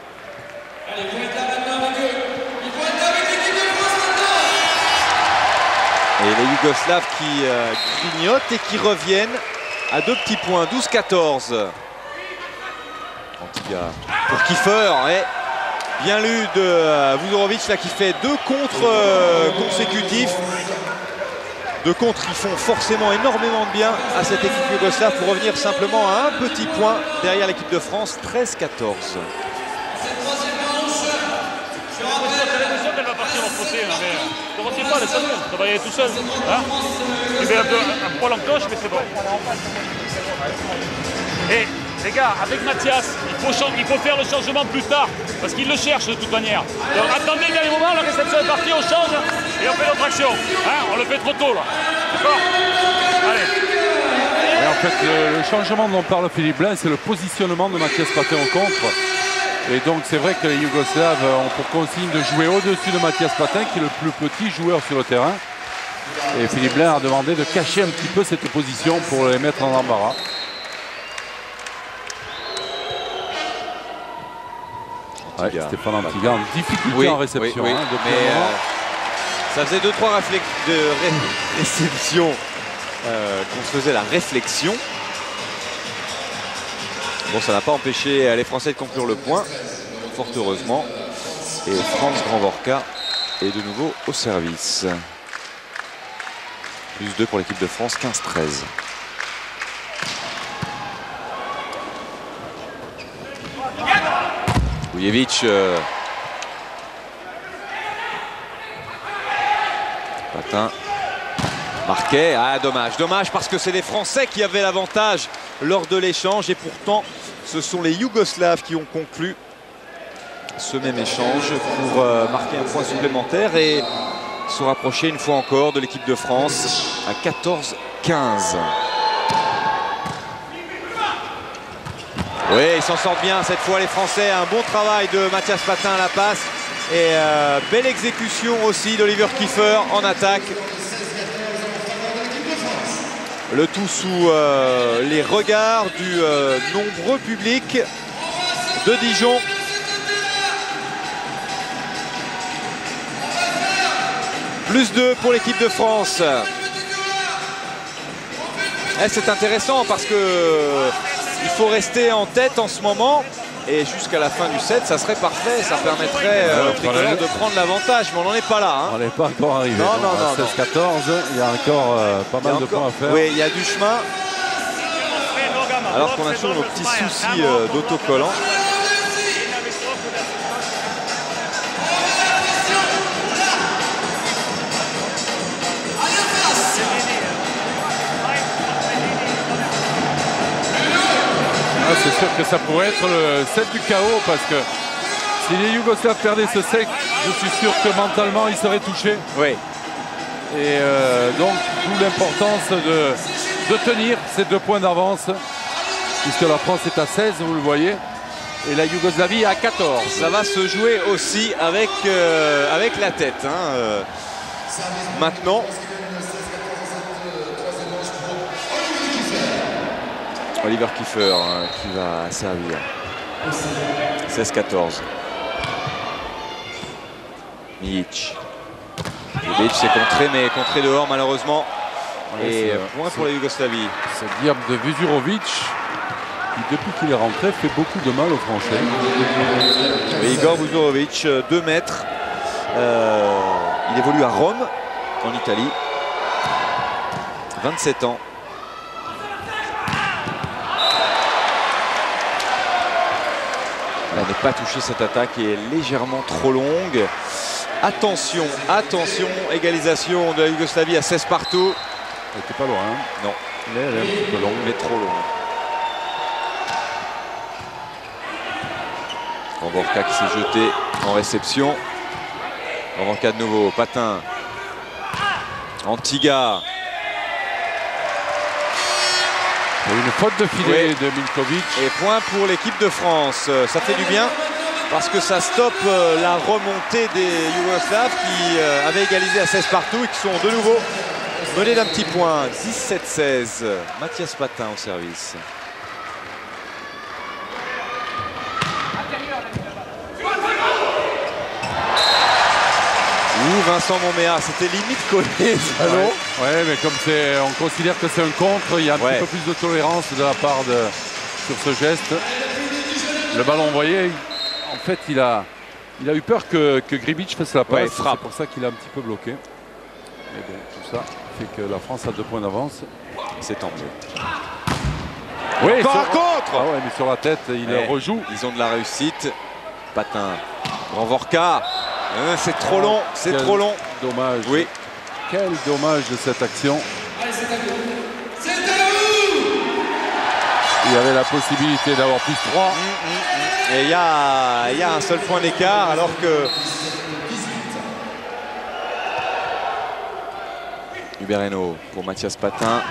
Et les Yougoslaves qui grignotent et qui reviennent à 2 petits points, 12-14. Antiga pour Kiefer, ouais. Bien lu de Vuzurovic là qui fait 2 contres consécutifs. 2 contres qui font forcément énormément de bien à cette équipe yougoslave pour revenir simplement à un petit point derrière l'équipe de France, 13-14. Elle va partir en côté, mais ne retire pas, laisse-le, ça va y aller tout seul. Hein, il met un poil en cloche, mais c'est bon. Et les gars, avec Mathias, il faut faire le changement plus tard, parce qu'il le cherche de toute manière. Donc attendez le dernier moment, la réception est partie, on change et on fait notre action. Hein, on le fait trop tôt là. D'accord? Allez. Et en fait, le changement dont parle Philippe Blain, c'est le positionnement de Mathias Patin au contre. Et donc c'est vrai que les Yougoslaves ont pour consigne de jouer au-dessus de Mathias Patin, qui est le plus petit joueur sur le terrain. Et Philippe Blain a demandé de cacher un petit peu cette position pour les mettre en embarras. Ouais, Stéphane Antiga en difficulté en réception. Oui, hein, mais ça faisait 2-3 réceptions qu'on se faisait la réflexion. Bon, ça n'a pas empêché les Français de conclure le point, fort heureusement. Et Franz Grandvorka est de nouveau au service. Plus 2 pour l'équipe de France, 15-13. Vujovic. Patin. Marquet. Ah, dommage. Dommage parce que c'est les Français qui avaient l'avantage lors de l'échange. Et pourtant, ce sont les Yougoslaves qui ont conclu ce même échange pour marquer un point supplémentaire et se rapprocher une fois encore de l'équipe de France à 14-15. Oui, ils s'en sortent bien cette fois les Français. Un bon travail de Mathias Patin à la passe. Et belle exécution aussi d'Oliver Kiefer en attaque. Le tout sous les regards du nombreux public de Dijon. Plus 2 pour l'équipe de France. C'est intéressant parce que il faut rester en tête en ce moment. Et jusqu'à la fin du set, ça serait parfait. Ça permettrait aux tricolores de prendre l'avantage. Mais on n'en est pas là. Hein. On n'est pas encore arrivé. Non, non, non. 16-14, il y a encore pas mal de points à faire. Oui, il y a du chemin. Alors qu'on a toujours nos petits soucis d'autocollant. C'est sûr que ça pourrait être le set du chaos parce que si les Yougoslaves perdaient ce set, je suis sûr que mentalement ils seraient touchés. Oui. Et donc d'où l'importance de tenir ces 2 points d'avance puisque la France est à 16, vous le voyez, et la Yougoslavie à 14. Ça va se jouer aussi avec la tête. Hein. Maintenant. Oliver Kiefer qui va servir. 16-14. Mijic. Mijic s'est contré, mais contré dehors malheureusement. Ouais, et point pour la Yougoslavie. C'est diable de Vuzurovic qui, depuis qu'il est rentré, fait beaucoup de mal aux Français. Et Igor Vuzurovic, 2 mètres. Il évolue à Rome, en Italie. 27 ans. Elle n'est pas touchée, cette attaque est légèrement trop longue. Attention, attention, égalisation de la Yougoslavie à 16 partout. Elle n'était pas loin. Hein. Non, elle est un petit peu longue, mais trop longue. Grandvorka qui s'est jeté en réception. Grandvorka de nouveau, Patin. Antiga. Et une faute de filet de Miljkovic. Et point pour l'équipe de France. Ça fait du bien parce que ça stoppe la remontée des Yougoslaves qui avaient égalisé à 16 partout et qui sont de nouveau menés d'un petit point. 17-16. Mathias Patin au service. Vincent Monméa, c'était limite collé. Ouais, mais comme on considère que c'est un contre, il y a un petit peu plus de tolérance de la part sur ce geste. Le ballon envoyé, en fait, il a eu peur que Gribic fasse la passe. C'est pour ça qu'il a un petit peu bloqué. Mais bon, tout ça fait que la France a 2 points d'avance. C'est tant mieux. Oui, encore un contre. Ah ouais, mais sur la tête, il rejoue. Ils ont de la réussite. Patin, Grand Vorka. C'est trop long, c'est trop long. Dommage. Oui. Quel dommage de cette action. Il y avait la possibilité d'avoir plus 3. Et il y a un seul point d'écart alors que Hubert Hainaut pour Mathias Patin.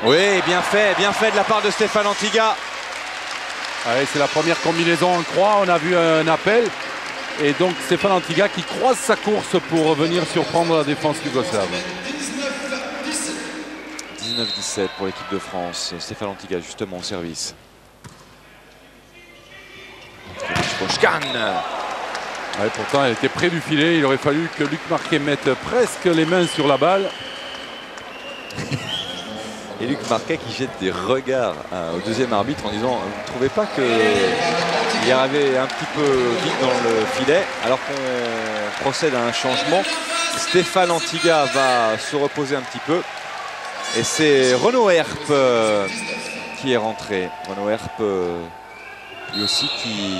Oui, bien fait de la part de Stéphane Antiga. Ouais, c'est la première combinaison en croix. On a vu un appel. Et donc Stéphane Antiga qui croise sa course pour venir surprendre la défense yougoslave. 19-17 pour l'équipe de France. Stéphane Antiga justement au service. Ouais, pourtant elle était près du filet. Il aurait fallu que Luc Marquet mette presque les mains sur la balle. Et Luc Marquet qui jette des regards au deuxième arbitre en disant vous ne trouvez pas qu'il y avait un petit peu vite dans le filet alors qu'on procède à un changement. Stéphane Antiga va se reposer un petit peu et c'est Renaud Herp qui est rentré. Renaud Herp lui aussi qui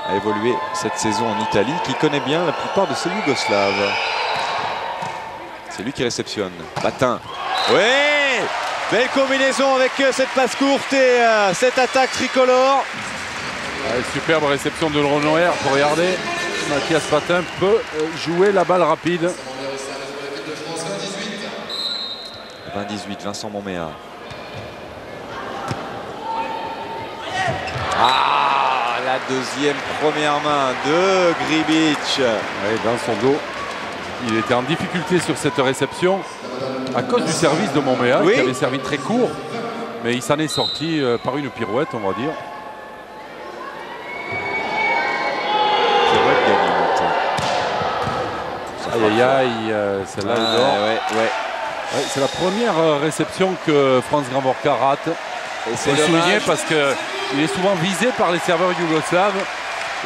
a évolué cette saison en Italie, qui connaît bien la plupart de ces Yougoslaves. C'est lui qui réceptionne. Patin. Ouais, belle combinaison avec cette passe courte et cette attaque tricolore. Ouais, superbe réception de Renaud Herp. Pour regarder, Mathias Patin peut jouer la balle rapide. 20-18, Vincent Monméa. Ah, la deuxième première main de Gribic. Ouais, dans son dos. Il était en difficulté sur cette réception à cause du service de Monméa qui avait servi très court. Mais il s'en est sorti par une pirouette, on va dire. Pirouette gagnante. Aïe aïe aïe, celle-là elle dort. Ouais, c'est la première réception que Franz Granvorka rate. Et c'est souligné parce qu'il est souvent visé par les serveurs yougoslaves.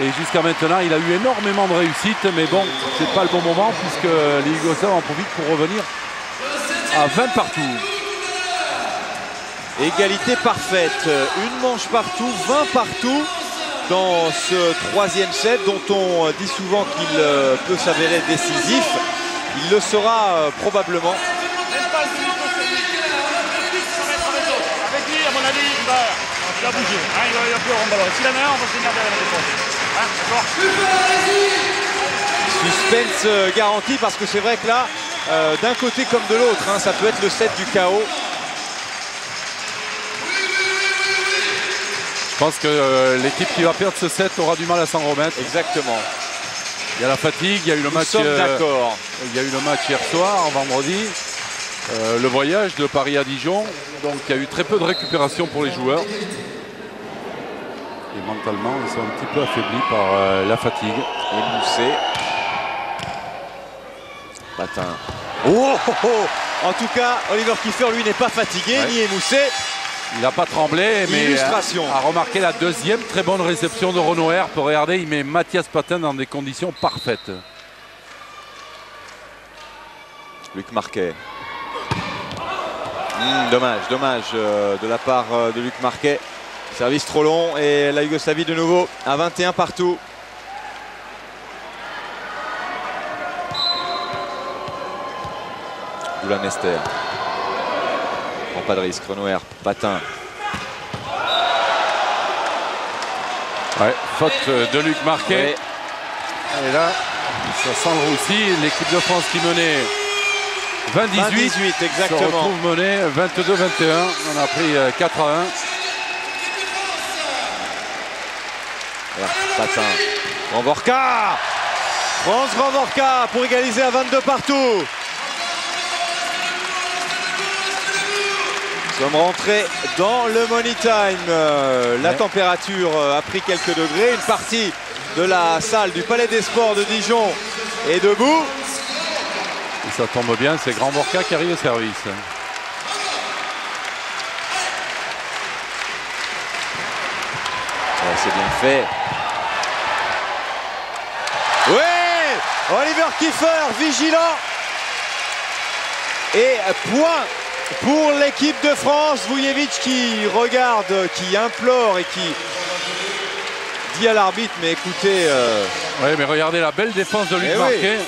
Et jusqu'à maintenant, il a eu énormément de réussite. Mais bon, c'est pas le bon moment puisque les Yougoslaves en profitent pour revenir à 20 partout. Égalité parfaite. Une manche partout, 20 partout dans ce troisième set dont on dit souvent qu'il peut s'avérer décisif. Il le sera probablement. Il va bouger, hein, il va plus avoir un ballon. Si la main, on va se tenir derrière la défense. Suspense garanti parce que c'est vrai que là, d'un côté comme de l'autre, hein, ça peut être le set du chaos. Je pense que l'équipe qui va perdre ce set aura du mal à s'en remettre. Exactement. Il y a la fatigue, il y a eu le match. D'accord. Il y a eu le match hier soir, vendredi. Le voyage de Paris à Dijon, donc il y a eu très peu de récupération pour les joueurs. Et mentalement, ils sont un petit peu affaiblis par la fatigue. Et Mousset. Patin. Oh, oh, oh. En tout cas, Oliver Kiefer, lui, n'est pas fatigué, ni émoussé. Il n'a pas tremblé, mais a remarqué la deuxième très bonne réception de Renaud Herp. Regardez, il met Mathias Patin dans des conditions parfaites. Luc Marquet. Dommage de la part de Luc Marquet. Service trop long et la Yougoslavie de nouveau à 21 partout. Doula Nester. Prend pas de risque. Renaud Herp. Patin. Ouais, faute de Luc Marquet. Ouais. Et là, ça sent le roussi. L'équipe de France qui menait 20-18, Se exactement. retrouve mené 22-21. On a pris 4-1. Patin. Grandvorka, France Grandvorka pour égaliser à 22 partout. Nous sommes rentrés dans le money time. La température a pris quelques degrés. Une partie de la salle du Palais des Sports de Dijon est debout. Et ça tombe bien, c'est Grandvorka qui arrive au service. C'est bien fait. Oui, Oliver Kiefer vigilant. Et point pour l'équipe de France. Vujević qui regarde, qui implore et qui dit à l'arbitre, mais écoutez... Oui, mais regardez la belle défense de Luc Marquet.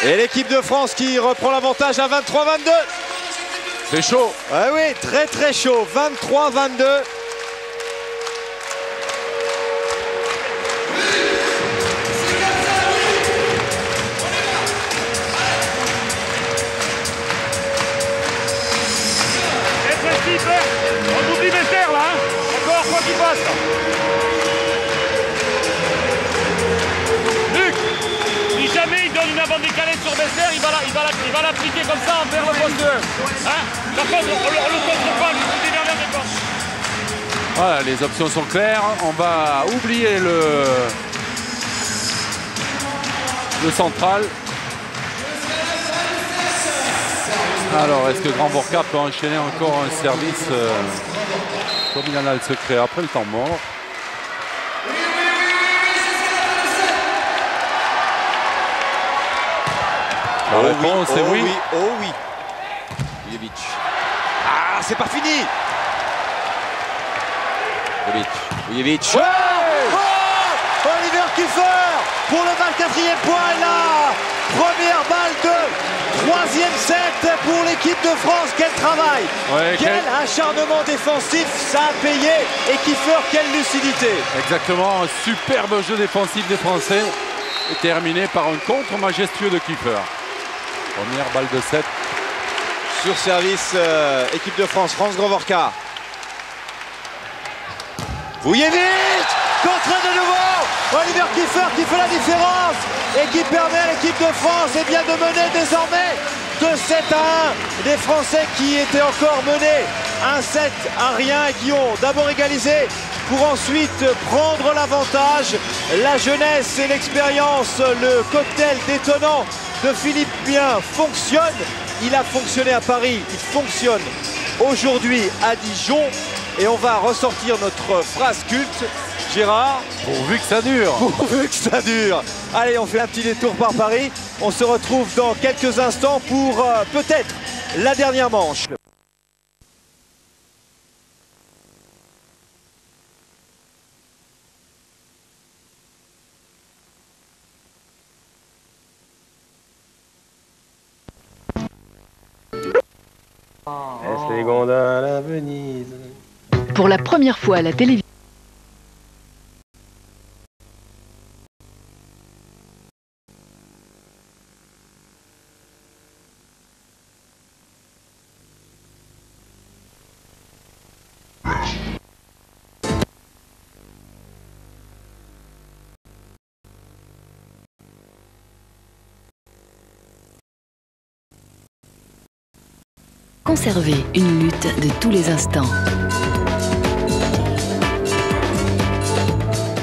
Et l'équipe de France qui reprend l'avantage à 23-22. C'est chaud. Ah oui, très très chaud. 23-22. On oublie Bester là, hein. D'accord, quoi qu'il passe. Luc, si jamais il donne une avant décalée sur Bester, il va l'appliquer comme ça envers le poste 2. Hein. Par contre, on le contre pas, lui, il est derrière des postes. Voilà, les options sont claires. On va oublier le central. Alors, est-ce que Grandvorka peut enchaîner encore un service comme il en a le secret après le temps mort? La réponse est oui. Oh oui. Vujević. Ah, c'est pas fini. Vujević. Ouais. Oh, Oliver Kiefer pour le 24e point. La première balle de 3e set pour l'équipe de France. Quel travail. Ouais, quel acharnement défensif. Ça a payé. Et Kiefer, quelle lucidité. Exactement, un superbe jeu défensif des Français. Et terminé par un contre majestueux de Kiefer. Première balle de 7. Sur service, équipe de France, France Grandvorka. Vujević, contre de nouveau. Oliver Kiefer qui fait la différence et qui permet à l'équipe de France de mener désormais de 7 à 1. Des Français qui étaient encore menés 1-7-1 et qui ont d'abord égalisé pour ensuite prendre l'avantage. La jeunesse et l'expérience, le cocktail détonnant de Philippe Bien fonctionne. Il a fonctionné à Paris, il fonctionne aujourd'hui à Dijon. Et on va ressortir notre phrase culte, Gérard. Pourvu que ça dure. Pourvu que ça dure. Allez, on fait un petit détour par Paris. On se retrouve dans quelques instants pour peut-être la dernière manche. Les gondins à Venise. Pour la première fois à la télévision. Conserver une lutte de tous les instants.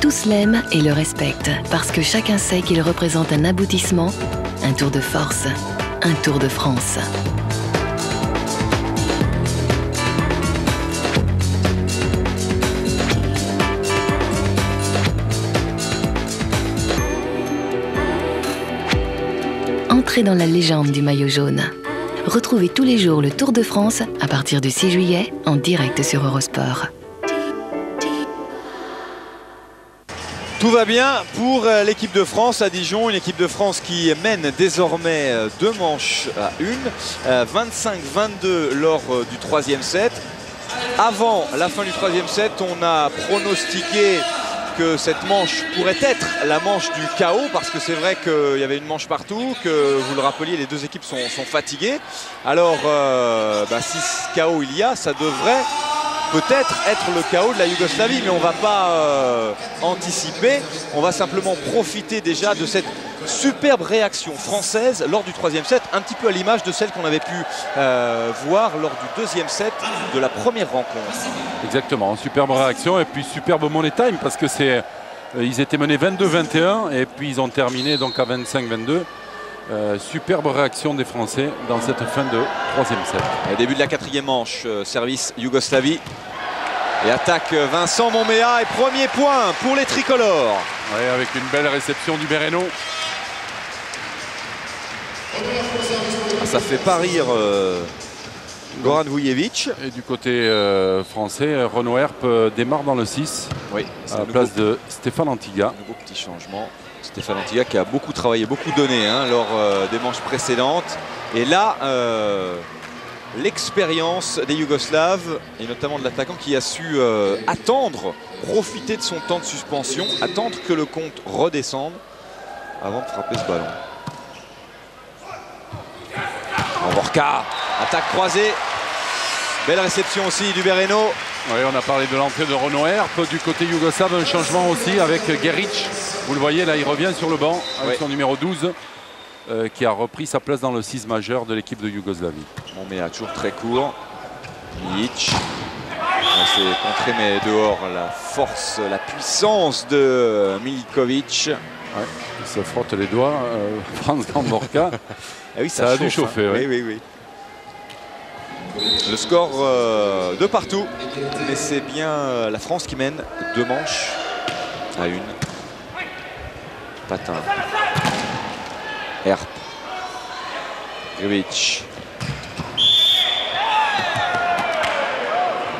Tous l'aiment et le respectent parce que chacun sait qu'il représente un aboutissement, un tour de force, un Tour de France. Entrez dans la légende du maillot jaune. Retrouvez tous les jours le Tour de France à partir du 6 juillet en direct sur Eurosport. Tout va bien pour l'équipe de France à Dijon, une équipe de France qui mène désormais 2 manches à 1, 25-22 lors du 3e set. Avant la fin du 3e set, on a pronostiqué que cette manche pourrait être la manche du chaos, parce que c'est vrai qu'il y avait une manche partout, que vous le rappeliez, les deux équipes sont fatiguées. Alors, si chaos il y a, ça devrait peut-être être le chaos de la Yougoslavie, mais on ne va pas anticiper. On va simplement profiter déjà de cette superbe réaction française lors du troisième set, un petit peu à l'image de celle qu'on avait pu voir lors du deuxième set de la première rencontre. Exactement, superbe réaction et puis superbe money time, parce que ils étaient menés 22-21 et puis ils ont terminé donc à 25-22. Superbe réaction des Français dans cette fin de troisième set. Au début de la quatrième manche, service Yougoslavie. Et attaque Vincent Monmea et premier point pour les tricolores. Oui, avec une belle réception du Bereno. Ça fait pas rire Goran Vujevic. Et du côté français, Renaud Herp démarre dans le 6. Oui, à la place de Stéphane Antiga. Un nouveau petit changement. Stéphane Antiga qui a beaucoup travaillé, beaucoup donné lors des manches précédentes. Et là, l'expérience des Yougoslaves, et notamment de l'attaquant qui a su attendre, profiter de son temps de suspension, attendre que le compte redescende avant de frapper ce ballon. Vorka, attaque croisée. Belle réception aussi du Bereno. Oui, on a parlé de l'entrée de Renaud Herp. Du côté yougoslave, un changement aussi avec Geric. Vous le voyez, là, il revient sur le banc avec son numéro 12 qui a repris sa place dans le 6 majeur de l'équipe de Yougoslavie. Monmea toujours très court. Milic. C'est contré mais dehors la force, la puissance de Milikovic. Ouais, il se frotte les doigts, Franz Gamborka. Ah oui, ça a dû chauffer. Oui. Le score de partout, mais c'est bien la France qui mène 2 manches à 1. Patin. Herp. Grbić.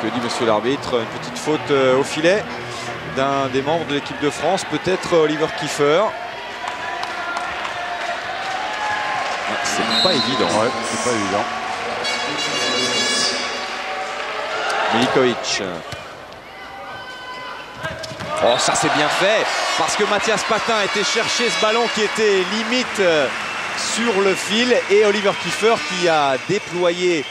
Que dit monsieur l'arbitre? Une petite faute au filet d'un des membres de l'équipe de France, peut-être Oliver Kiefer. C'est pas évident. Ouais, c'est pas évident. Milikovic. Oh, ça c'est bien fait, parce que Mathias Patin était chercher ce ballon qui était limite sur le fil, et Oliver Kiefer qui a déployé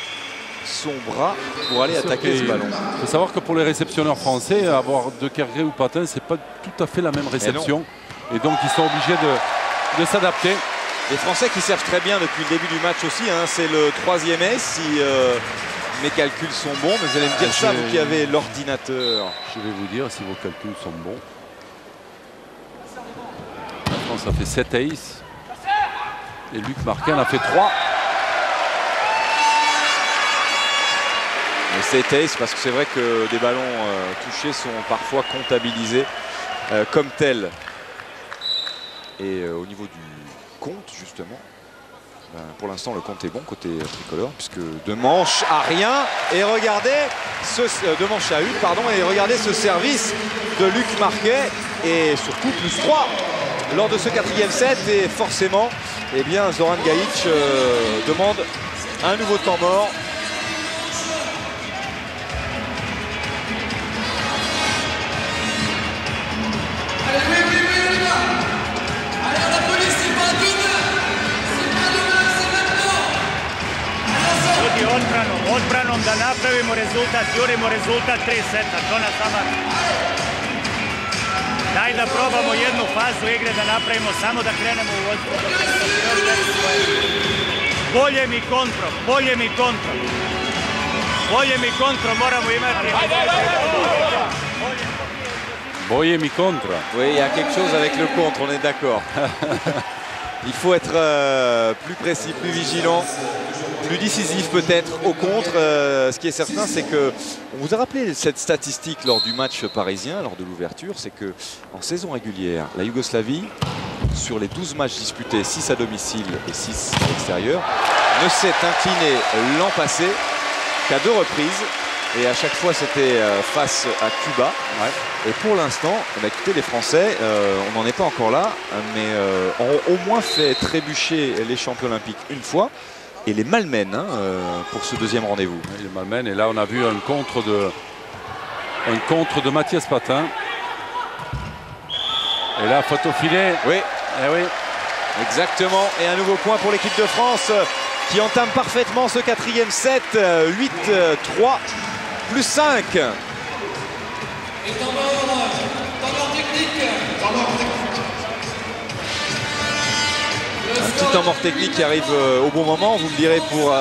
son bras pour aller attaquer ce ballon. Il faut savoir que pour les réceptionneurs français, avoir De Kergre ou Patin, c'est pas tout à fait la même réception. Et donc ils sont obligés de s'adapter. Les Français qui servent très bien depuis le début du match aussi, c'est le 3e ace si mes calculs sont bons, mais vous allez me dire ça, vous qui avez l'ordinateur. Je vais vous dire si vos calculs sont bons. La France a fait 7 aces et Luc Marquet en a fait 3. Mais 7 aces parce que c'est vrai que des ballons touchés sont parfois comptabilisés comme tels. Et au niveau du compte justement, pour l'instant le compte est bon côté tricolore, puisque 2 manches à rien, et regardez 2 manches à 1 pardon, et regardez ce service de Luc Marquet, et surtout +3 lors de ce 4e set, et forcément Zoran Gajic demande un nouveau temps mort. Odbranom da napravimo rezultat, jurimo rezultat 3 seta, to nas zamara. Daj da probamo jednu fazu igre da napravimo, samo da krenemo u vodstvu. Boljem i kontrom, boljem i kontrom. Boljem i kontrom moramo imati. Boljem i contre. Oui, il y a quelque chose avec le contre, on est d'accord. Il faut être plus précis, plus vigilant, plus décisif peut-être au contre. Ce qui est certain, c'est que, on vous a rappelé cette statistique lors du match parisien, lors de l'ouverture, c'est que en saison régulière, la Yougoslavie, sur les 12 matchs disputés, 6 à domicile et 6 à l'extérieur, ne s'est inclinée l'an passé qu'à 2 reprises. Et à chaque fois, c'était face à Cuba. Ouais. Et pour l'instant, écoutez, les Français, on n'en est pas encore là, mais ont au moins fait trébucher les champions olympiques une fois. Et les malmènent pour ce 2e rendez-vous. Oui, les malmènent. Et là, on a vu un contre de Mathias Patin. Et là, faute au filet. Oui. Eh oui. Exactement. Et un nouveau point pour l'équipe de France qui entame parfaitement ce 4e set. 8-3 plus 5. Un petit temps mort technique qui arrive au bon moment, vous me direz, pour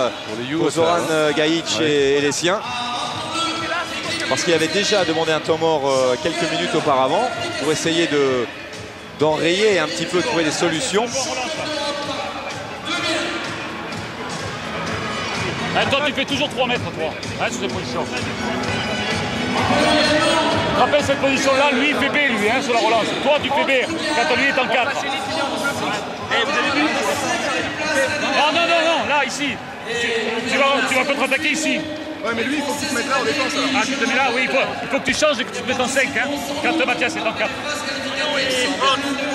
Zoran Gajic et les siens. Parce qu'il avait déjà demandé un temps mort quelques minutes auparavant pour essayer d'enrayer et un petit peu trouver des solutions. Toi, tu fais toujours 3 mètres, toi. Sur cette position. Rappelle cette position-là, lui, il fait B, lui, sur la relance. Toi, tu fais B, quand lui est en 4. Non, là, ici. Tu vas contre-attaquer ici. Ouais, mais lui, il faut que tu te mettes là en défense. Ah, tu te mets là, oui, il faut que tu changes et que tu te mettes en 5, quand Mathias est en 4.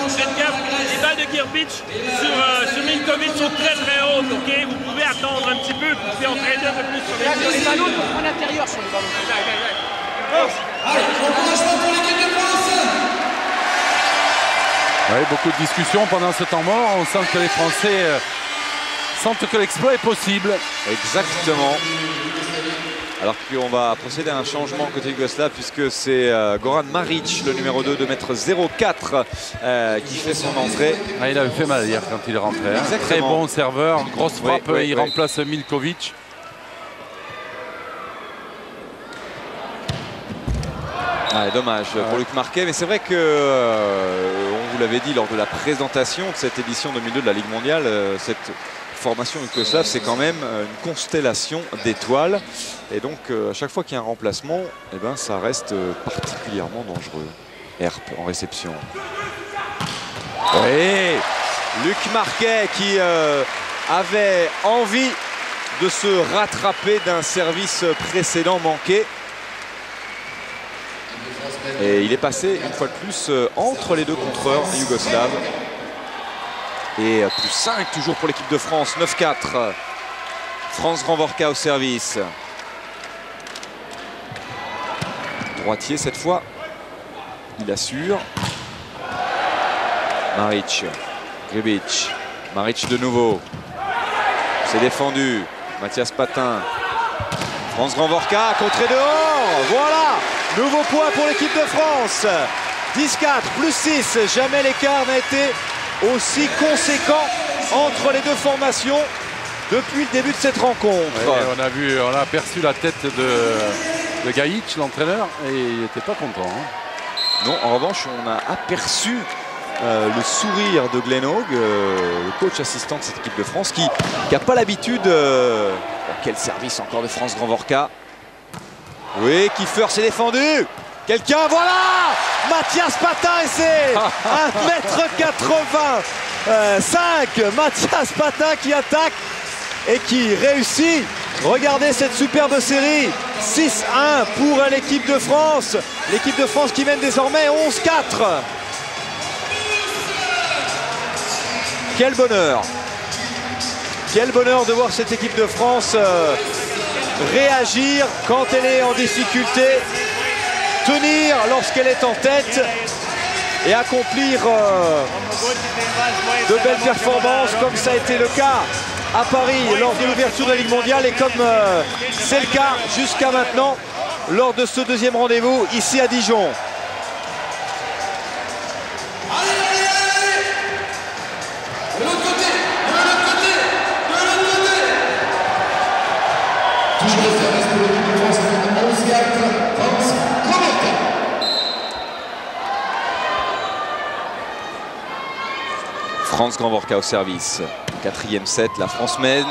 Faites gaffe, les balles de Girbic sur Miljkovic sont très hautes, ok. Vous pouvez attendre un petit peu, vous pouvez entraîner un peu plus sur Les ballons, il faut prendre l'intérieur sur les ballons. Oui, beaucoup de discussions pendant ce temps mort. On sent que les Français sentent que l'exploit est possible. Exactement. Alors qu'on va procéder à un changement côté yougoslave puisque c'est Goran Maric, le numéro 2 de mètre 0,4 qui fait son entrée. Ah, il avait fait mal hier quand il est rentré. Hein. Très bon serveur, grosse frappe, il remplace Miljkovic. Dommage pour Luc Marquet, mais c'est vrai que on vous l'avait dit lors de la présentation de cette édition 2002 de la Ligue mondiale, cette formation yougoslave, c'est quand même une constellation d'étoiles. Et donc, à chaque fois qu'il y a un remplacement, eh ben, ça reste particulièrement dangereux. Herp en réception. Oui, Luc Marquet qui avait envie de se rattraper d'un service précédent manqué. Et il est passé une fois de plus entre les deux contreurs yougoslaves. Et plus 5 toujours pour l'équipe de France, 9-4. Franz Grandvorka au service. Droitier cette fois. Il assure. Maric. Grbic. Maric de nouveau. C'est défendu. Mathias Patin. Franz Grandvorka, contré dehors. Voilà. Nouveau point pour l'équipe de France. 10-4, plus 6. Jamais l'écart n'a été aussi conséquent entre les deux formations depuis le début de cette rencontre. Ouais, on a aperçu la tête de Gajic, l'entraîneur, et il n'était pas content. Hein. Non, en revanche, on a aperçu le sourire de Glenn Haug, le coach assistant de cette équipe de France, qui n'a pas l'habitude. Quel service encore de Franz Grandvorka. Oui, Kiefer s'est défendu. Quelqu'un, voilà, Mathias Patin, et c'est 1m85. Mathias Patin qui attaque et qui réussit. Regardez cette superbe série. 6-1 pour l'équipe de France. L'équipe de France qui mène désormais 11-4. Quel bonheur. Quel bonheur de voir cette équipe de France réagir quand elle est en difficulté, tenir lorsqu'elle est en tête et accomplir de belles performances comme ça a été le cas à Paris lors de l'ouverture de la Ligue mondiale et comme c'est le cas jusqu'à maintenant lors de ce deuxième rendez-vous ici à Dijon. Franz Grandvorka au service. 4e set, la France mène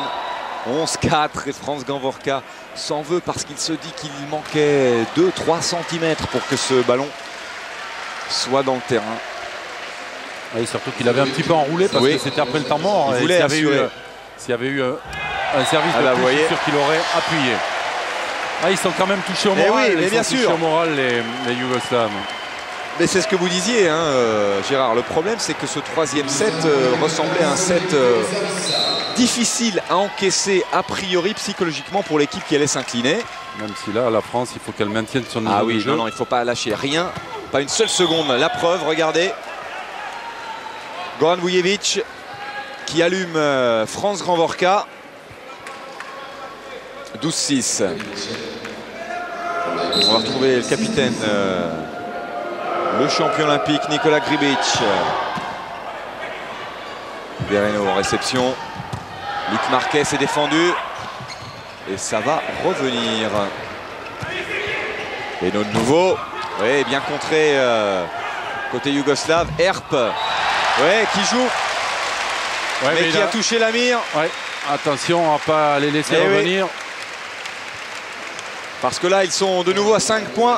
11-4 et Franz Grandvorka s'en veut parce qu'il se dit qu'il manquait 2-3 cm pour que ce ballon soit dans le terrain. Et surtout qu'il avait un petit peu enroulé parce que c'était après le temps mort. S'il y avait eu un service de plus, je suis sûr qu'il aurait appuyé. Ah, ils sont quand même touchés au moral. Oui, bien sûr. Touchés au moral, les Yougoslaves. Mais c'est ce que vous disiez, hein, Gérard. Le problème, c'est que ce 3e set ressemblait à un set difficile à encaisser a priori psychologiquement pour l'équipe qui allait s'incliner. Même si là, la France, il faut qu'elle maintienne son niveau de jeu. Non, il ne faut pas lâcher rien. Pas une seule seconde. La preuve, regardez. Goran Vujevic qui allume Franz Granvorka. 12-6. On va retrouver le capitaine, le champion olympique Nikola Gribic. Bereno en réception. Luc Marquez est défendu. Et ça va revenir. Et de nouveau. Oui, bien contré côté yougoslave. Herp. Ouais, qui joue. Ouais, mais qui a touché la mire. Ouais. Attention à ne pas les laisser revenir. Oui. Parce que là, ils sont de nouveau à 5 points.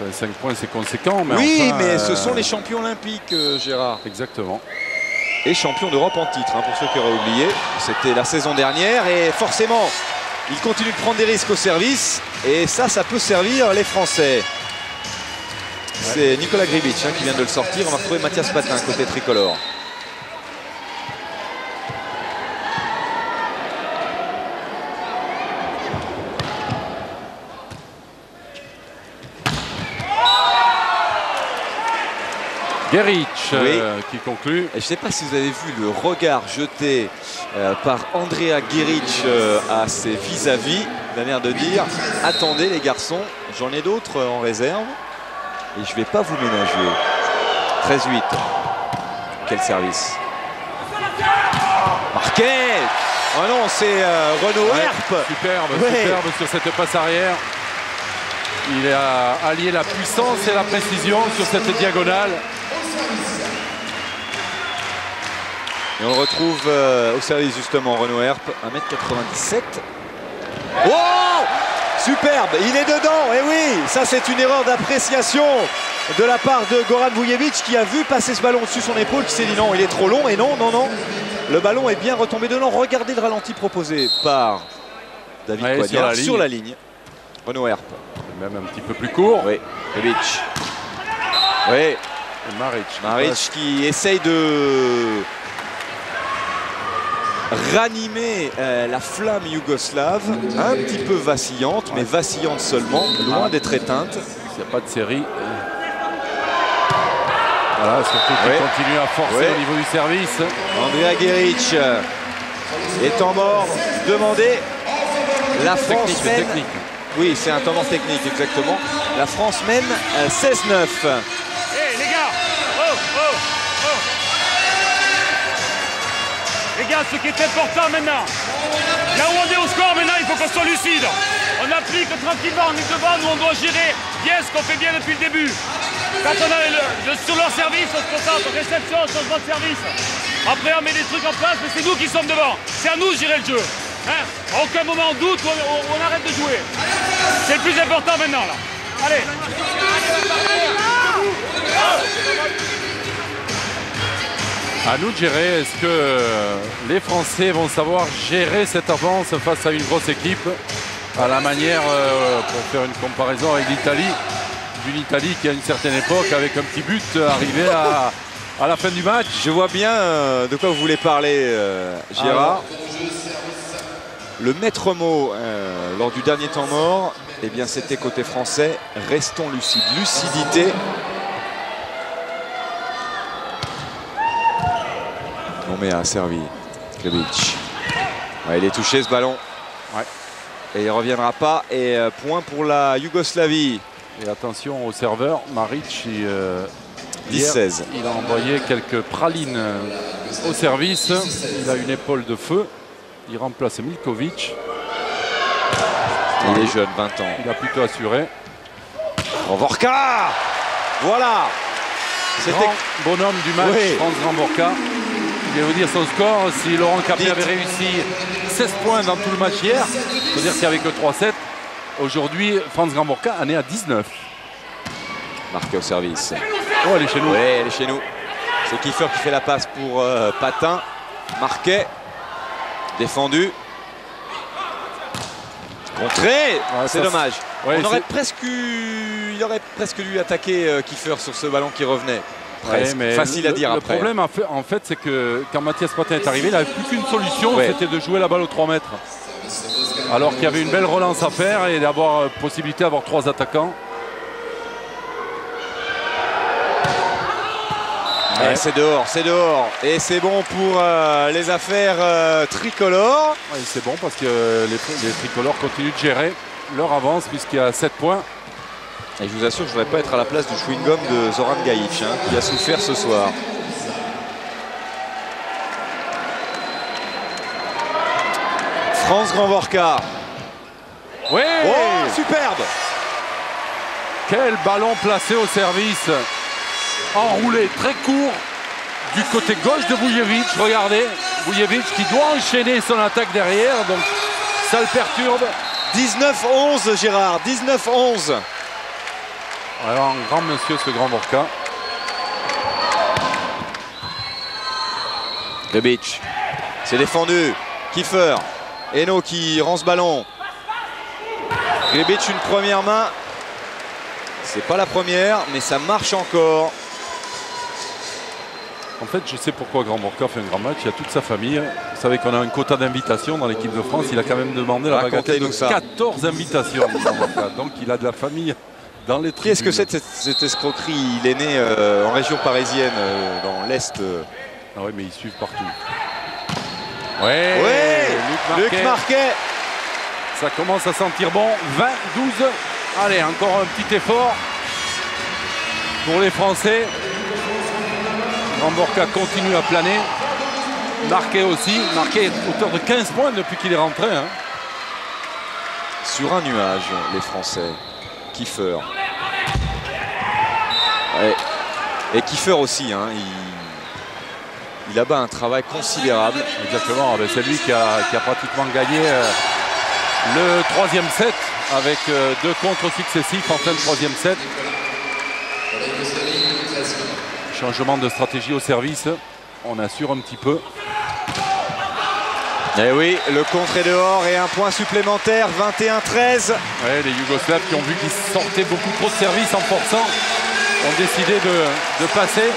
Enfin, 5 points, c'est conséquent. Mais oui, enfin, mais ce sont les champions olympiques, Gérard. Exactement. Et champions d'Europe en titre, hein, pour ceux qui auraient oublié. C'était la saison dernière. Et forcément, ils continuent de prendre des risques au service. Et ça peut servir les Français. Ouais. C'est Nikola Gribic hein, qui vient de le sortir. On va retrouver Mathias Patin, côté tricolore. Geric qui conclut. Et je ne sais pas si vous avez vu le regard jeté par Andrea Geric à ses vis-à-vis, d'un air de dire attendez les garçons, j'en ai d'autres en réserve et je ne vais pas vous ménager. 13-8. Quel service. Marquet. Oh non, c'est Renaud Herp. Superbe sur cette passe arrière. Il a allié la puissance et la précision sur cette diagonale. Et on le retrouve au service justement, Renaud Herp, 1m97. Wow! Superbe, il est dedans, et oui, ça c'est une erreur d'appréciation de la part de Goran Vujevic qui a vu passer ce ballon dessus son épaule, qui s'est dit non, il est trop long, et non, le ballon est bien retombé dedans. Regardez le ralenti proposé par David Coignard sur la ligne. Renaud Herp. Même un petit peu plus court. Oui, Gribic. Oui. Et Maric qui essaye de ranimer la flamme yougoslave, un petit peu vacillante, mais vacillante seulement, loin d'être éteinte. Il n'y a pas de série. Voilà, surtout qu'il continue à forcer au niveau du service. Andrea Geric est en mort demandé. La France mène. Oui, c'est un temps mort technique, exactement. La France mène 16-9. Les gars, Les gars, ce qui est important maintenant, là où on est au score, maintenant, il faut qu'on soit lucide. On applique tranquillement, on est devant, nous on doit gérer bien ce qu'on fait bien depuis le début. Quand on a sur leur service, on se concentre, réception, changement de service. Après, on met des trucs en place, mais c'est nous qui sommes devant. C'est à nous de gérer le jeu. Hein? À aucun moment on doute, on arrête de jouer. C'est le plus important maintenant, là. Allez. À nous de gérer. Est-ce que les Français vont savoir gérer cette avance face à une grosse équipe, à la manière, pour faire une comparaison avec l'Italie, d'une Italie qui à une certaine époque, avec un petit but, arrivait à la fin du match. Je vois bien de quoi vous voulez parler, Gérard. Le maître mot lors du dernier temps mort, eh bien c'était côté français, restons lucides. Lucidité. Nomé a servi. Gribic. Ouais, il est touché ce ballon. Ouais. Et il ne reviendra pas. Et point pour la Yougoslavie. Et attention au serveur, Maric, 10-16. Il a envoyé quelques pralines au service. Il a une épaule de feu. Il remplace Milkovic. Il est jeune, 20 ans. Il a plutôt assuré. Granvorka. Voilà. C'était bonhomme du match, Franz Granvorka. Je vais vous dire son score. Si Laurent Capet avait réussi 16 points dans tout le match hier, il faut dire qu'il n'y avait que 3-7. Aujourd'hui, Franz Granvorka en est à 19. Marqué au service. Oh, elle est chez nous. Oui, elle est chez nous. C'est Kiefer qui fait la passe pour Patin. Marquet. Défendu. Contré. C'est dommage. Ouais, il aurait presque dû attaquer Kiefer sur ce ballon qui revenait. Ouais, mais facile à dire après. Le problème, en fait, c'est que quand Mathias Patin est arrivé, il n'avait plus qu'une solution, c'était de jouer la balle aux 3 mètres. Alors qu'il y avait une belle relance à faire et d'avoir possibilité d'avoir 3 attaquants. Ouais. C'est dehors, c'est dehors. Et c'est bon pour les affaires tricolores. Ouais, c'est bon parce que les tricolores continuent de gérer leur avance puisqu'il y a 7 points. Et je vous assure, je ne voudrais pas être à la place du chewing-gum de Zoran Gaïf, qui a souffert ce soir. France Grand-Vorka. Oui. Oh, superbe. Quel ballon placé au service. Enroulé très court du côté gauche de Vujevic. Regardez, Vujevic qui doit enchaîner son attaque derrière, donc ça le perturbe. 19-11 Gérard, 19-11. Alors un grand monsieur ce Grand-Vorka. Rebic, c'est défendu. Kiefer, Eno qui rend ce ballon. Rebic une première main. C'est pas la première, mais ça marche encore. En fait, je sais pourquoi Grand-Vorka fait un grand match. Il y a toute sa famille. Vous savez qu'on a un quota d'invitation dans l'équipe de France. Il a quand même demandé la bagatelle de 14 invitations. Donc il a de la famille dans les tribunes. Qu'est-ce que c'est cette escroquerie? Il est né en région parisienne, dans l'Est. Ah oui, mais ils suivent partout. Ouais, Luc Marquet. Ça commence à sentir bon. 20-12. Allez, encore un petit effort pour les Français. Grand-Vorka continue à planer. Marquet aussi. Marquet est auteur de 15 points depuis qu'il est rentré. Sur un nuage, les Français. Kiefer. Ouais. Et Kiefer aussi. Il abat un travail considérable. Exactement. C'est lui qui a pratiquement gagné le 3e set avec 2 contres successifs en fin de 3e set. Changement de stratégie au service. On assure un petit peu. Et oui, le contre est dehors et un point supplémentaire, 21-13. Ouais, les Yougoslaves qui ont vu qu'ils sortaient beaucoup trop de services en forçant ont décidé de passer.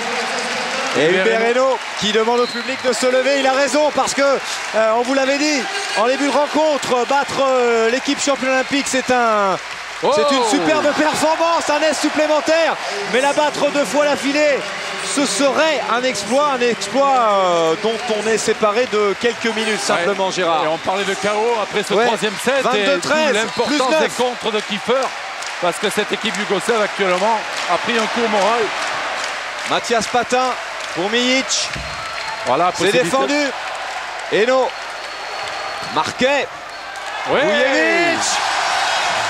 Et Hubert Eno qui demande au public de se lever. Il a raison parce que, on vous l'avait dit, en début de rencontre, battre l'équipe championne olympique, c'est une superbe performance, un S supplémentaire. Mais la battre 2 fois l'affilée, ce serait un exploit dont on est séparé de quelques minutes simplement, Gérard. Et on parlait de KO après ce 3e set. 22-13, l'importance des contres de Kiefer parce que cette équipe yougoslave actuellement a pris un coup moral. Mathias Patin pour Mijic. Voilà, c'est défendu. Eno. Marquet. Vujevic.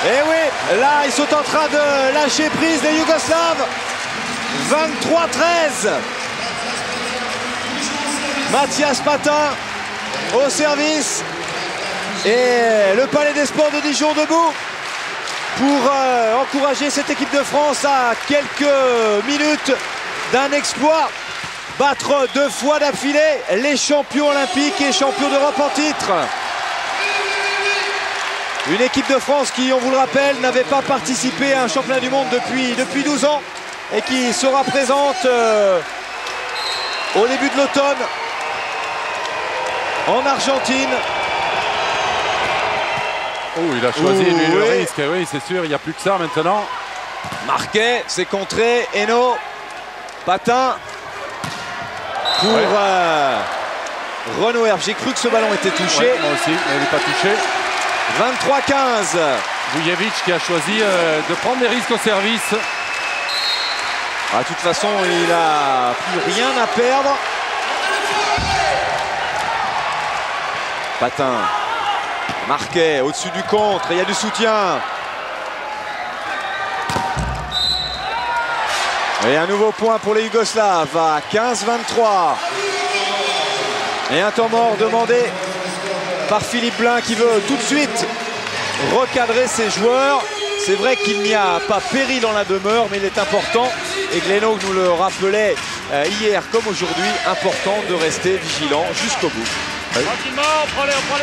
Et oui, là ils sont en train de lâcher prise les Yougoslaves. 23-13. Mathias Patin au service. Et le Palais des Sports de Dijon debout pour encourager cette équipe de France à quelques minutes d'un exploit. Battre 2 fois d'affilée les champions olympiques et champions d'Europe en titre. Une équipe de France qui, on vous le rappelle, n'avait pas participé à un championnat du monde depuis 12 ans et qui sera présente au début de l'automne en Argentine. Oh, il a choisi le risque, oui, c'est sûr, il n'y a plus que ça maintenant. Marquet, c'est contré, Eno, Patin pour Renaud Herbe. J'ai cru que ce ballon était touché. Ouais, moi aussi, mais il n'est pas touché. 23-15. Vujevic qui a choisi de prendre des risques au service. De toute façon, il n'a plus rien à perdre. Patin. Marquet au-dessus du contre. Il y a du soutien. Et un nouveau point pour les Yougoslaves à 15-23. Et un temps mort demandé par Philippe Blin qui veut tout de suite recadrer ses joueurs. C'est vrai qu'il n'y a pas péril dans la demeure, mais il est important, et Glenno nous le rappelait hier comme aujourd'hui, important de rester vigilant jusqu'au bout. Oui.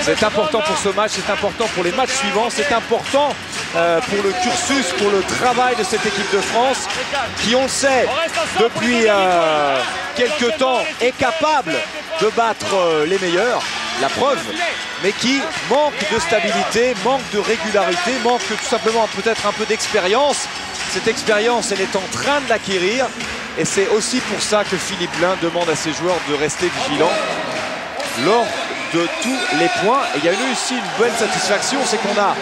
C'est important pour ce match, c'est important pour les matchs suivants, c'est important pour le cursus, pour le travail de cette équipe de France qui, on le sait, depuis quelques temps est capable de battre les meilleurs, la preuve, mais qui manque de stabilité, manque de régularité, manque tout simplement peut-être un peu d'expérience. Cette expérience, elle est en train de l'acquérir Et c'est aussi pour ça que Philippe Blain demande à ses joueurs de rester vigilants lors de tous les points. Et il y a eu aussi une belle satisfaction, c'est qu'on a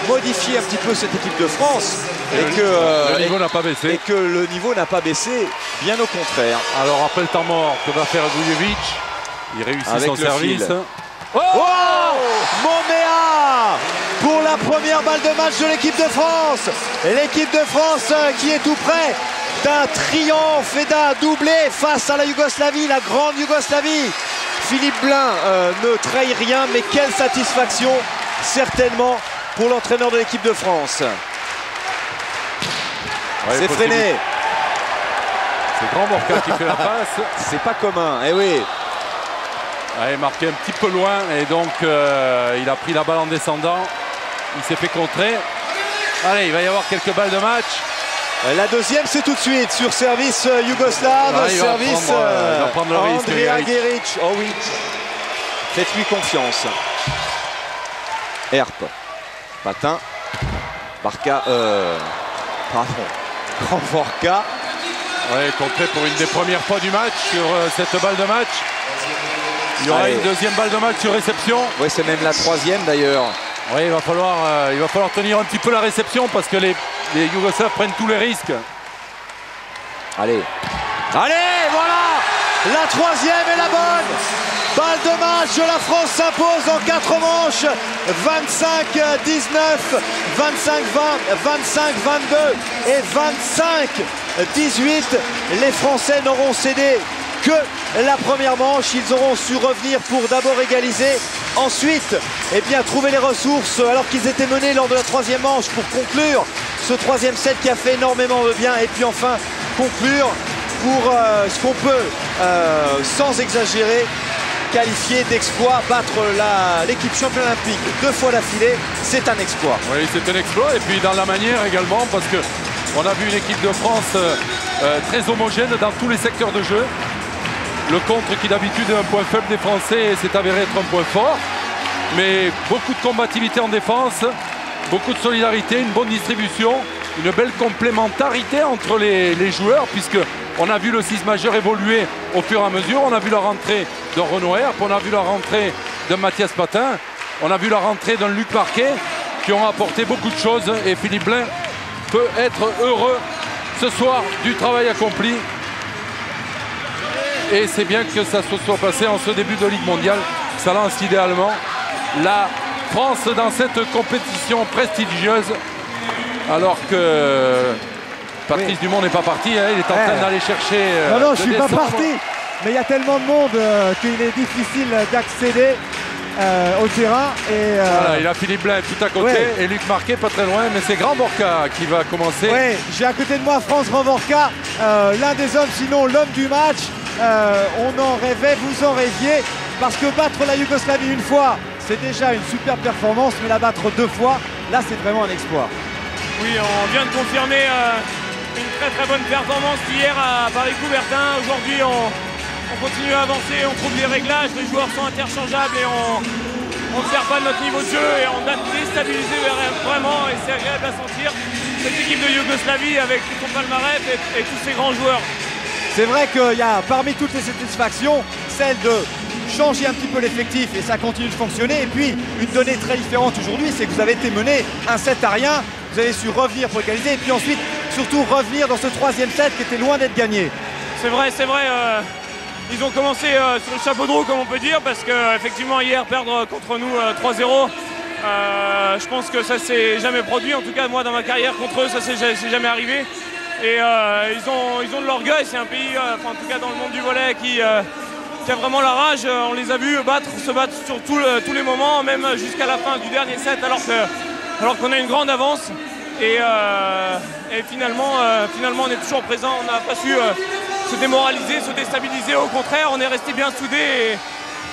modifié un petit peu cette équipe de France et que le niveau n'a pas baissé. Et que le niveau n'a pas baissé, bien au contraire. Alors après le temps mort, que va faire Vujovic? Il réussit avec son service. Oh, Momea pour la première balle de match de l'équipe de France. Et l'équipe de France qui est tout près d'un triomphe et d'un doublé face à la Yougoslavie, la grande Yougoslavie. Philippe Blain ne trahit rien, mais quelle satisfaction certainement pour l'entraîneur de l'équipe de France. Ouais, c'est freiné. C'est Grand Borca qui fait la passe. C'est pas commun, eh oui. Ouais, marqué un petit peu loin et donc il a pris la balle en descendant. Il s'est fait contrer. Allez, il va y avoir quelques balles de match. La deuxième, c'est tout de suite sur service yougoslave. Service Andrija Geric. Oh oui. Faites-lui confiance. Herp. Patin. Barca. Pardon. Grand Borca. Ouais, contré pour une des premières fois du match sur cette balle de match. Il y aura une deuxième balle de match sur réception. Oui, c'est même la troisième d'ailleurs. Oui, il va falloir tenir un petit peu la réception parce que les Yougoslaves prennent tous les risques. Allez, voilà. La troisième est la bonne. Balle de match de la France s'impose en 4 manches. 25-19, 25-20, 25-22 et 25-18. Les Français n'auront cédé que la première manche. Ils auront su revenir pour d'abord égaliser, ensuite trouver les ressources alors qu'ils étaient menés lors de la troisième manche pour conclure ce troisième set qui a fait énormément de bien, et puis enfin conclure pour ce qu'on peut sans exagérer qualifier d'exploit. Battre l'équipe championne olympique 2 fois d'affilée, c'est un exploit. Oui, c'est un exploit, et puis dans la manière également, parce que on a vu une équipe de France très homogène dans tous les secteurs de jeu. Le contre qui d'habitude est un point faible des Français s'est avéré être un point fort. Mais beaucoup de combativité en défense, beaucoup de solidarité, une bonne distribution, une belle complémentarité entre les joueurs, puisqu'on a vu le 6 majeur évoluer au fur et à mesure. On a vu la rentrée de Renaud Herp, on a vu la rentrée de Mathias Patin, on a vu la rentrée d'un Luc Marquet qui ont apporté beaucoup de choses. Et Philippe Blain peut être heureux ce soir du travail accompli. Et c'est bien que ça se soit passé en ce début de Ligue mondiale. Ça lance idéalement la France dans cette compétition prestigieuse. Alors que Patrice Dumont n'est pas parti, hein, il est en train d'aller chercher. Non, je ne suis pas parti. Mais il y a tellement de monde qu'il est difficile d'accéder au terrain. Et, voilà, il a Philippe Blain tout à côté et Luc Marquet pas très loin, mais c'est Grand Borca qui va commencer. Oui, j'ai à côté de moi France Grand Borca, l'un des hommes, sinon l'homme du match. On en rêvait, vous en rêviez, parce que battre la Yougoslavie une fois, c'est déjà une super performance, mais la battre 2 fois, là c'est vraiment un exploit. Oui, on vient de confirmer une très bonne performance hier à Paris-Coubertin. Aujourd'hui, on continue à avancer, on trouve des réglages, les joueurs sont interchangeables et on ne perd pas notre niveau de jeu et on a déstabilisé vraiment, et c'est agréable à sentir cette équipe de Yougoslavie avec son palmarès et tous ces grands joueurs. C'est vrai qu'il y a parmi toutes les satisfactions, celle de changer un petit peu l'effectif, et ça continue de fonctionner. Et puis une donnée très différente aujourd'hui, c'est que vous avez été mené 1-7 à rien, vous avez su revenir pour égaliser, et puis ensuite surtout revenir dans ce 3e set qui était loin d'être gagné. C'est vrai, ils ont commencé sur le chapeau de roue, comme on peut dire, parce qu'effectivement hier perdre contre nous 3-0, je pense que ça s'est jamais produit. En tout cas moi dans ma carrière contre eux, ça s'est jamais arrivé. Et ils ont de l'orgueil. C'est un pays, en tout cas dans le monde du volley, qui a vraiment la rage. On les a vus se battre sur tous les moments, même jusqu'à la fin du dernier set, alors qu'on a une grande avance. Et finalement, on est toujours présent. On n'a pas su se démoraliser, se déstabiliser. Au contraire, on est resté bien soudés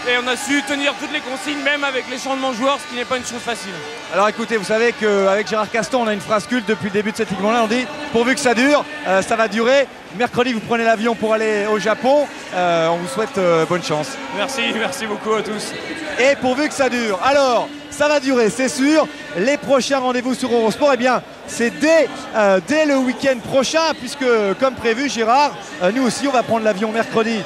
et on a su tenir toutes les consignes, même avec les changements de joueurs, ce qui n'est pas une chose facile. Alors écoutez, vous savez qu'avec Gérard Caston, on a une phrase culte depuis le début de cette Ligue mondiale. On dit pourvu que ça dure, ça va durer. Mercredi, vous prenez l'avion pour aller au Japon. On vous souhaite bonne chance. Merci beaucoup à tous. Et pourvu que ça dure. Alors, ça va durer, c'est sûr. Les prochains rendez-vous sur Eurosport, c'est dès le week-end prochain, puisque comme prévu, Gérard, nous aussi on va prendre l'avion mercredi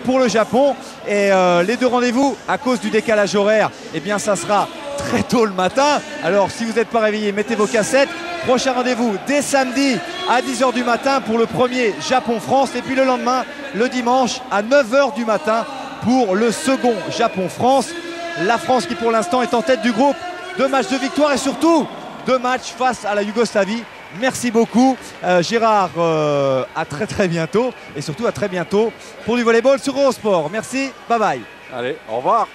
pour le Japon, et les deux rendez-vous à cause du décalage horaire, eh bien ça sera très tôt le matin. Alors si vous n'êtes pas réveillé, mettez vos cassettes. Prochain rendez-vous dès samedi à 10 h du matin pour le premier Japon-France, et puis le lendemain, le dimanche à 9 h du matin pour le second Japon-France. La France qui pour l'instant est en tête du groupe, 2 matchs de victoire et surtout 2 matchs face à la Yougoslavie. Merci beaucoup Gérard, à très bientôt, et surtout à très bientôt pour du volleyball sur Eurosport. Merci, bye bye. Allez, au revoir.